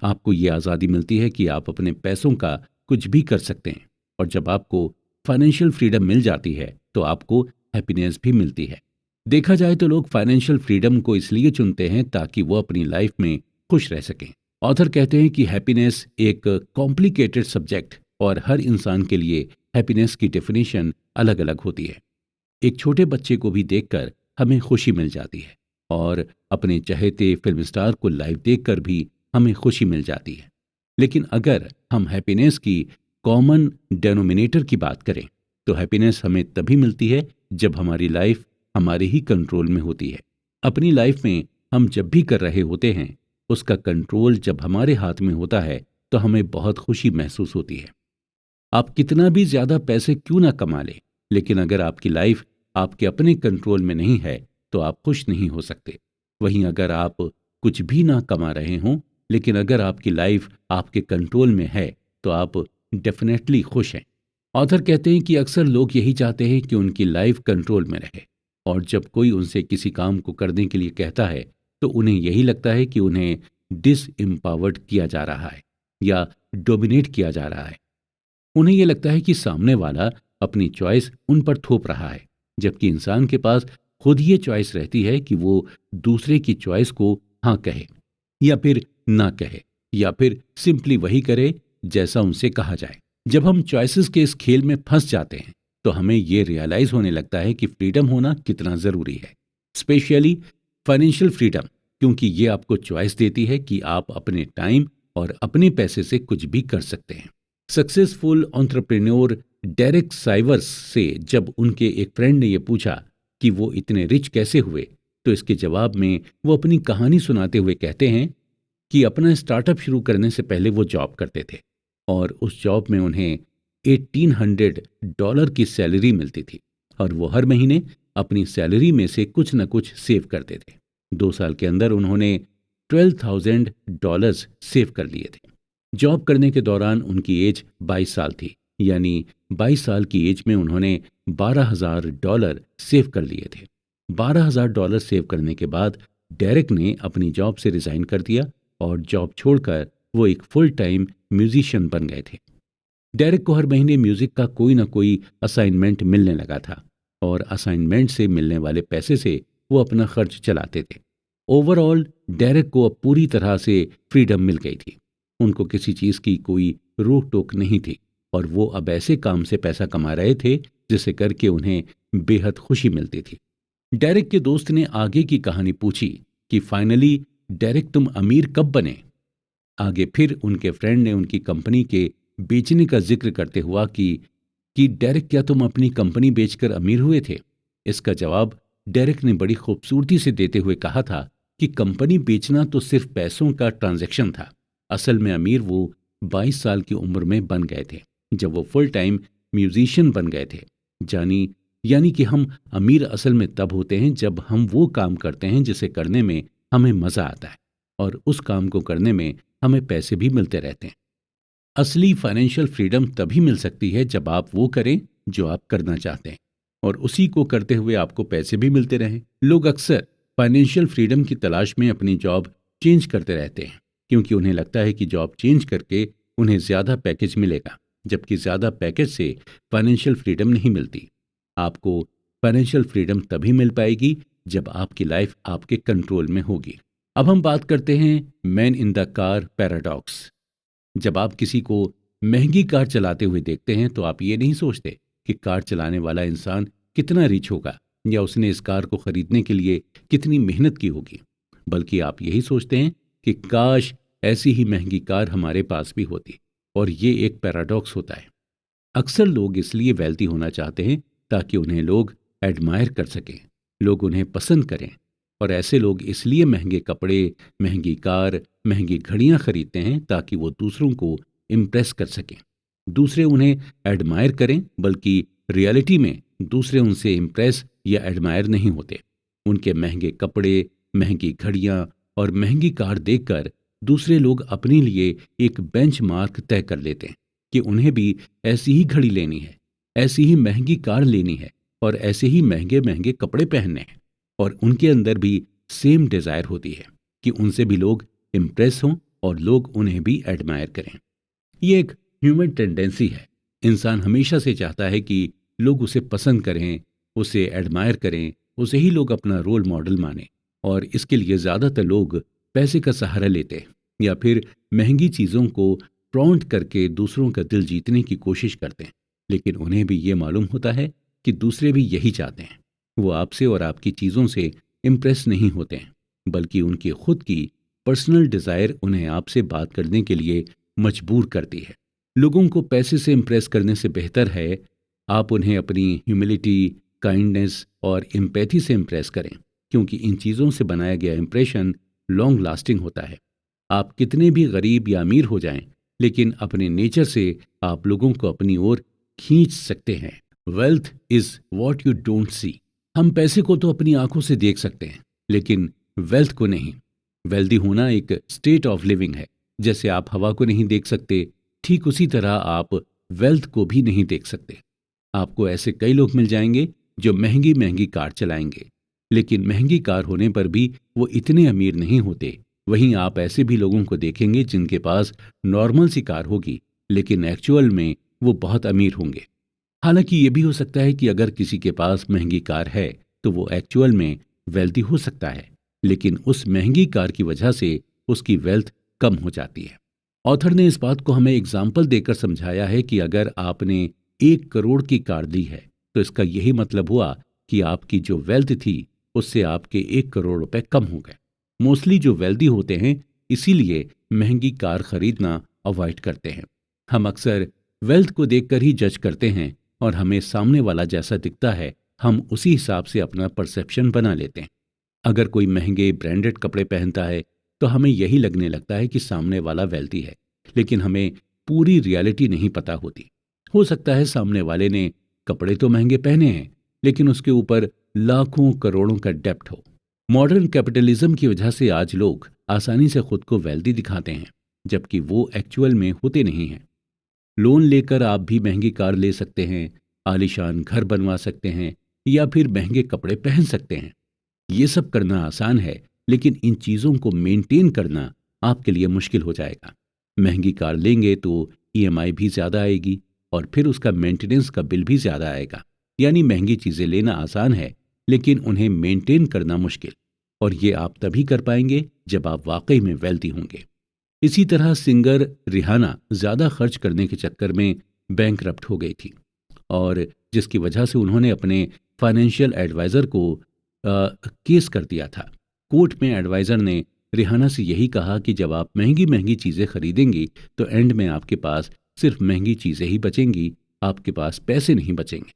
S1: आपको ये आज़ादी मिलती है कि आप अपने पैसों का कुछ भी कर सकते हैं। और जब आपको फाइनेंशियल फ्रीडम मिल जाती है तो आपको हैप्पीनेस भी मिलती है। देखा जाए तो लोग फाइनेंशियल फ्रीडम को इसलिए चुनते हैं ताकि वो अपनी लाइफ में खुश रह सकें। ऑथर कहते हैं कि हैप्पीनेस एक कॉम्प्लिकेटेड सब्जेक्ट और हर इंसान के लिए हैप्पीनेस की डेफिनेशन अलग अलग होती है। एक छोटे बच्चे को भी देखकर हमें खुशी मिल जाती है और अपने चहेते फिल्म स्टार को लाइव देखकर भी हमें खुशी मिल जाती है। लेकिन अगर हम हैप्पीनेस की कॉमन डेनोमिनेटर की बात करें तो हैप्पीनेस हमें तभी मिलती है जब हमारी लाइफ हमारे ही कंट्रोल में होती है। अपनी लाइफ में हम जब भी कर रहे होते हैं उसका कंट्रोल जब हमारे हाथ में होता है तो हमें बहुत खुशी महसूस होती है। आप कितना भी ज्यादा पैसे क्यों ना कमा लें, लेकिन अगर आपकी लाइफ आपके अपने कंट्रोल में नहीं है तो आप खुश नहीं हो सकते। वहीं अगर आप कुछ भी ना कमा रहे हों लेकिन अगर आपकी लाइफ आपके कंट्रोल में है तो आप डेफिनेटली खुश हैं। ऑथर कहते हैं कि अक्सर लोग यही चाहते हैं कि उनकी लाइफ कंट्रोल में रहे, और जब कोई उनसे किसी काम को करने के लिए कहता है तो उन्हें यही लगता है कि उन्हें डिसएम्पावर्ड किया जा रहा है या डोमिनेट किया जा रहा है। उन्हें यह लगता है कि सामने वाला अपनी चॉइस उन पर थोप रहा है, जबकि इंसान के पास खुद ये चॉइस रहती है कि वो दूसरे की चॉइस को हाँ कहे या फिर ना कहे, या फिर सिंपली वही करे जैसा उनसे कहा जाए। जब हम चॉइसेस के इस खेल में फंस जाते हैं तो हमें ये रियलाइज होने लगता है कि फ्रीडम होना कितना जरूरी है, स्पेशली फाइनेंशियल फ्रीडम, क्योंकि ये आपको चॉइस देती है कि आप अपने टाइम और अपने पैसे से कुछ भी कर सकते हैं। सक्सेसफुल एंटरप्रेन्योर डेरेक साइवर्स से जब उनके एक फ्रेंड ने यह पूछा कि वो इतने रिच कैसे हुए तो इसके जवाब में वो अपनी कहानी सुनाते हुए कहते हैं कि अपना स्टार्टअप शुरू करने से पहले वो जॉब करते थे और उस जॉब में उन्हें $1800 की सैलरी मिलती थी और वो हर महीने अपनी सैलरी में से कुछ न कुछ सेव करते थे। 2 साल के अंदर उन्होंने $12,000 सेव कर लिए थे। जॉब करने के दौरान उनकी एज 22 साल थी, यानी 22 साल की एज में उन्होंने $12,000 सेव कर लिए थे। $12,000 सेव करने के बाद डेरेक ने अपनी जॉब से रिजाइन कर दिया और जॉब छोड़कर वो एक फुल टाइम म्यूजिशियन बन गए थे। डेरेक को हर महीने म्यूजिक का कोई ना कोई असाइनमेंट मिलने लगा था और असाइनमेंट से मिलने वाले पैसे से वो अपना घर चलाने लगे। वो अपना खर्च चलाते थे। ओवरऑल डेरेक को अब पूरी तरह से फ्रीडम मिल गई थी। उनको किसी चीज की कोई रोक टोक नहीं थी और वो अब ऐसे काम से पैसा कमा रहे थे जिसे करके उन्हें बेहद खुशी मिलती थी। डेरेक के दोस्त ने आगे की कहानी पूछी कि फाइनली डेरेक तुम अमीर कब बने। आगे फिर उनके फ्रेंड ने उनकी कंपनी के बेचने का जिक्र करते हुआ कि डेरेक क्या तुम अपनी कंपनी बेचकर अमीर हुए थे। इसका जवाब डेरेक ने बड़ी खूबसूरती से देते हुए कहा था कि कंपनी बेचना तो सिर्फ पैसों का ट्रांजैक्शन था। असल में अमीर वो 22 साल की उम्र में बन गए थे जब वो फुल टाइम म्यूजिशियन बन गए थे। जानी यानी कि हम अमीर असल में तब होते हैं जब हम वो काम करते हैं जिसे करने में हमें मजा आता है और उस काम को करने में हमें पैसे भी मिलते रहते हैं। असली फाइनेंशियल फ्रीडम तभी मिल सकती है जब आप वो करें जो आप करना चाहते हैं और उसी को करते हुए आपको पैसे भी मिलते रहें। लोग अक्सर फाइनेंशियल फ्रीडम की तलाश में अपनी जॉब चेंज करते रहते हैं क्योंकि उन्हें लगता है कि जॉब चेंज करके उन्हें ज़्यादा पैकेज मिलेगा, जबकि ज़्यादा पैकेज से फाइनेंशियल फ्रीडम नहीं मिलती। आपको फाइनेंशियल फ्रीडम तभी मिल पाएगी जब आपकी लाइफ आपके कंट्रोल में होगी। अब हम बात करते हैं man in the car paradox. जब आप किसी को महंगी कार चलाते हुए देखते हैं तो आप ये नहीं सोचते कि कार चलाने वाला इंसान कितना रिच होगा या उसने इस कार को खरीदने के लिए कितनी मेहनत की होगी, बल्कि आप यही सोचते हैं कि काश ऐसी ही महंगी कार हमारे पास भी होती। और ये एक पैराडॉक्स होता है। अक्सर लोग इसलिए वेल्दी होना चाहते हैं ताकि उन्हें लोग एडमायर कर सकें, लोग उन्हें पसंद करें। और ऐसे लोग इसलिए महंगे कपड़े, महंगी कार, महंगी घड़ियां खरीदते हैं ताकि वो दूसरों को इम्प्रेस कर सकें, दूसरे उन्हें एडमायर करें। बल्कि रियलिटी में दूसरे उनसे इम्प्रेस या एडमायर नहीं होते। उनके महंगे कपड़े, महंगी घड़ियां और महंगी कार देखकर दूसरे लोग अपने लिए एक बेंचमार्क तय कर लेते हैं कि उन्हें भी ऐसी ही घड़ी लेनी है, ऐसी ही महंगी कार लेनी है और ऐसे ही महंगे महंगे कपड़े पहनने हैं। और उनके अंदर भी सेम डिजायर होती है कि उनसे भी लोग इम्प्रेस हों और लोग उन्हें भी एडमायर करें। ये एक ह्यूमन टेंडेंसी है। इंसान हमेशा से चाहता है कि लोग उसे पसंद करें, उसे एडमायर करें, उसे ही लोग अपना रोल मॉडल माने। और इसके लिए ज़्यादातर लोग पैसे का सहारा लेते हैं या फिर महंगी चीज़ों को प्रॉन्ट करके दूसरों का दिल जीतने की कोशिश करते हैं। लेकिन उन्हें भी ये मालूम होता है कि दूसरे भी यही चाहते हैं। वो आपसे और आपकी चीज़ों से इम्प्रेस नहीं होते हैं, बल्कि उनकी खुद की पर्सनल डिज़ायर उन्हें आपसे बात करने के लिए मजबूर करती है। लोगों को पैसे से इम्प्रेस करने से बेहतर है आप उन्हें अपनी ह्यूमिलिटी, काइंडनेस और एम्पैथी से इम्प्रेस करें, क्योंकि इन चीज़ों से बनाया गया इम्प्रेशन लॉन्ग लास्टिंग होता है। आप कितने भी गरीब या अमीर हो जाएं, लेकिन अपने नेचर से आप लोगों को अपनी ओर खींच सकते हैं। Wealth is what you don't see. हम पैसे को तो अपनी आंखों से देख सकते हैं, लेकिन वेल्थ को नहीं। वेल्दी होना एक स्टेट ऑफ लिविंग है। जैसे आप हवा को नहीं देख सकते, ठीक उसी तरह आप वेल्थ को भी नहीं देख सकते। आपको ऐसे कई लोग मिल जाएंगे जो महंगी महंगी कार चलाएंगे, लेकिन महंगी कार होने पर भी वो इतने अमीर नहीं होते। वहीं आप ऐसे भी लोगों को देखेंगे जिनके पास नॉर्मल सी कार होगी, लेकिन एक्चुअल में वो बहुत अमीर होंगे। हालांकि ये भी हो सकता है कि अगर किसी के पास महंगी कार है तो वो एक्चुअल में वेल्दी हो सकता है, लेकिन उस महंगी कार की वजह से उसकी वेल्थ कम हो जाती है। ऑथर ने इस बात को हमें एग्जाम्पल देकर समझाया है कि अगर आपने 1 करोड़ की कार ली है तो इसका यही मतलब हुआ कि आपकी जो वेल्थ थी उससे आपके 1 करोड़ रुपए कम हो गए। मोस्टली जो वेल्दी होते हैं इसीलिए महंगी कार खरीदना अवॉइड करते हैं। हम अक्सर वेल्थ को देखकर ही जज करते हैं और हमें सामने वाला जैसा दिखता है हम उसी हिसाब से अपना परसेप्शन बना लेते हैं। अगर कोई महंगे ब्रांडेड कपड़े पहनता है तो हमें यही लगने लगता है कि सामने वाला वेल्दी है, लेकिन हमें पूरी रियलिटी नहीं पता होती। हो सकता है सामने वाले ने कपड़े तो महंगे पहने हैं, लेकिन उसके ऊपर लाखों करोड़ों का डेब्ट हो। मॉडर्न कैपिटलिज्म की वजह से आज लोग आसानी से खुद को वेल्दी दिखाते हैं, जबकि वो एक्चुअल में होते नहीं हैं। लोन लेकर आप भी महंगी कार ले सकते हैं, आलीशान घर बनवा सकते हैं या फिर महंगे कपड़े पहन सकते हैं। ये सब करना आसान है, लेकिन इन चीज़ों को मेंटेन करना आपके लिए मुश्किल हो जाएगा। महंगी कार लेंगे तो ईएमआई भी ज़्यादा आएगी और फिर उसका मेंटेनेंस का बिल भी ज़्यादा आएगा। यानी महंगी चीज़ें लेना आसान है, लेकिन उन्हें मेंटेन करना मुश्किल। और ये आप तभी कर पाएंगे जब आप वाकई में वेल्दी होंगे। इसी तरह सिंगर रिहाना ज्यादा खर्च करने के चक्कर में बैंकरप्ट हो गई थी, और जिसकी वजह से उन्होंने अपने फाइनेंशियल एडवाइजर को केस कर दिया था। कोर्ट में एडवाइजर ने रिहाना से यही कहा कि जब आप महंगी महंगी चीज़ें खरीदेंगी तो एंड में आपके पास सिर्फ महंगी चीज़ें ही बचेंगी, आपके पास पैसे नहीं बचेंगे।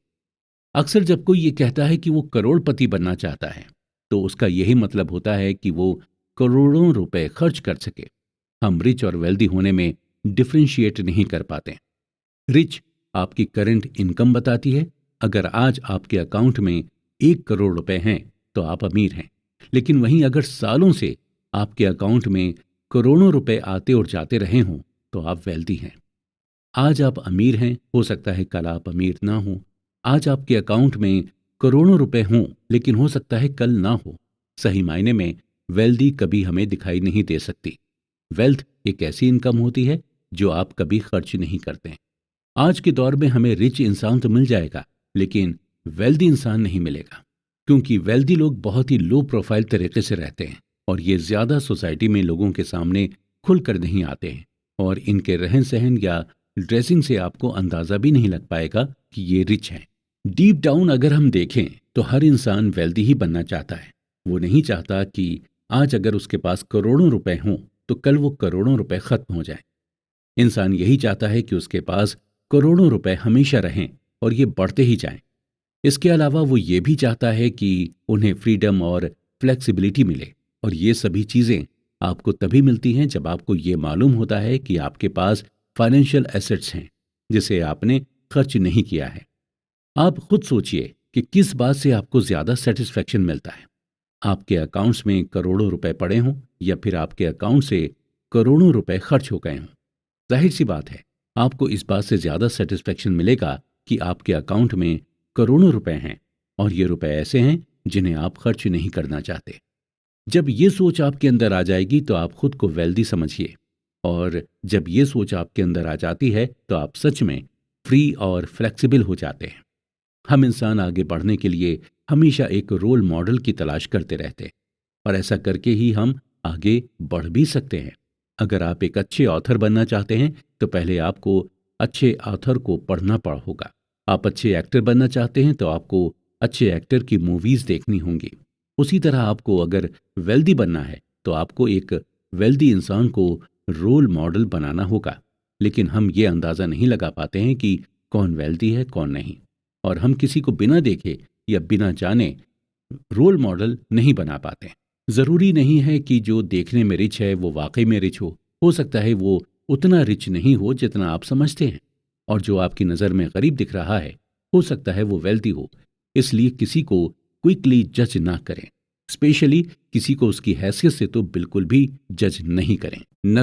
S1: अक्सर जब कोई ये कहता है कि वो करोड़पति बनना चाहता है, तो उसका यही मतलब होता है कि वो करोड़ों रुपए खर्च कर सके। हम रिच और वेल्दी होने में डिफरेंशिएट नहीं कर पाते। रिच आपकी करंट इनकम बताती है। अगर आज आपके अकाउंट में 1 करोड़ रुपए हैं तो आप अमीर हैं। लेकिन वहीं अगर सालों से आपके अकाउंट में करोड़ों रुपए आते और जाते रहे हों तो आप वेल्दी हैं। आज आप अमीर हैं, हो सकता है कल आप अमीर ना हो। आज आपके अकाउंट में करोड़ों रुपए हों, लेकिन हो सकता है कल ना हो। सही मायने में वेल्दी कभी हमें दिखाई नहीं दे सकती। वेल्थ एक ऐसी इनकम होती है जो आप कभी खर्च नहीं करते। आज के दौर में हमें रिच इंसान तो मिल जाएगा, लेकिन वेल्दी इंसान नहीं मिलेगा, क्योंकि वेल्दी लोग बहुत ही लो प्रोफाइल तरीके से रहते हैं और ये ज्यादा सोसाइटी में लोगों के सामने खुलकर नहीं आते हैं, और इनके रहन सहन या ड्रेसिंग से आपको अंदाजा भी नहीं लग पाएगा कि ये रिच हैं। डीप डाउन अगर हम देखें तो हर इंसान वेल्दी ही बनना चाहता है। वो नहीं चाहता कि आज अगर उसके पास करोड़ों रुपए हों तो कल वो करोड़ों रुपए खत्म हो जाएं। इंसान यही चाहता है कि उसके पास करोड़ों रुपए हमेशा रहें और ये बढ़ते ही जाएं। इसके अलावा वो ये भी चाहता है कि उन्हें फ्रीडम और फ्लेक्सिबिलिटी मिले, और ये सभी चीज़ें आपको तभी मिलती हैं जब आपको ये मालूम होता है कि आपके पास फाइनेंशियल एसेट्स हैं जिसे आपने खर्च नहीं किया है। आप खुद सोचिए कि किस बात से आपको ज़्यादा सेटिस्फेक्शन मिलता है। आपके अकाउंट्स में करोड़ों रुपए पड़े हों या फिर आपके अकाउंट से करोड़ों रुपए खर्च हो गए हों। जाहिर सी बात है, आपको इस बात से ज्यादा सेटिस्फेक्शन मिलेगा कि आपके अकाउंट में करोड़ों रुपए हैं और ये रुपए ऐसे हैं जिन्हें आप खर्च नहीं करना चाहते। जब ये सोच आपके अंदर आ जाएगी तो आप खुद को वेल्दी समझिए, और जब ये सोच आपके अंदर आ जाती है तो आप सच में फ्री और फ्लेक्सिबल हो जाते हैं। हम इंसान आगे बढ़ने के लिए हमेशा एक रोल मॉडल की तलाश करते रहते हैं, और ऐसा करके ही हम आगे बढ़ भी सकते हैं। अगर आप एक अच्छे ऑथर बनना चाहते हैं तो पहले आपको अच्छे ऑथर को पढ़ना होगा। आप अच्छे एक्टर बनना चाहते हैं तो आपको अच्छे एक्टर की मूवीज देखनी होंगी। उसी तरह आपको अगर वेल्दी बनना है तो आपको एक वेल्दी इंसान को रोल मॉडल बनाना होगा। लेकिन हम ये अंदाजा नहीं लगा पाते हैं कि कौन वेल्दी है कौन नहीं, और हम किसी को बिना देखे या बिना जाने रोल मॉडल नहीं बना पाते। जरूरी नहीं है कि जो देखने में रिच है वो वाकई में रिच हो सकता है वो उतना रिच नहीं हो जितना आप समझते हैं, और जो आपकी नज़र में गरीब दिख रहा है हो सकता है वो वेल्दी हो। इसलिए किसी को क्विकली जज ना करें, स्पेशली किसी को उसकी हैसियत से तो बिल्कुल भी जज नहीं करें।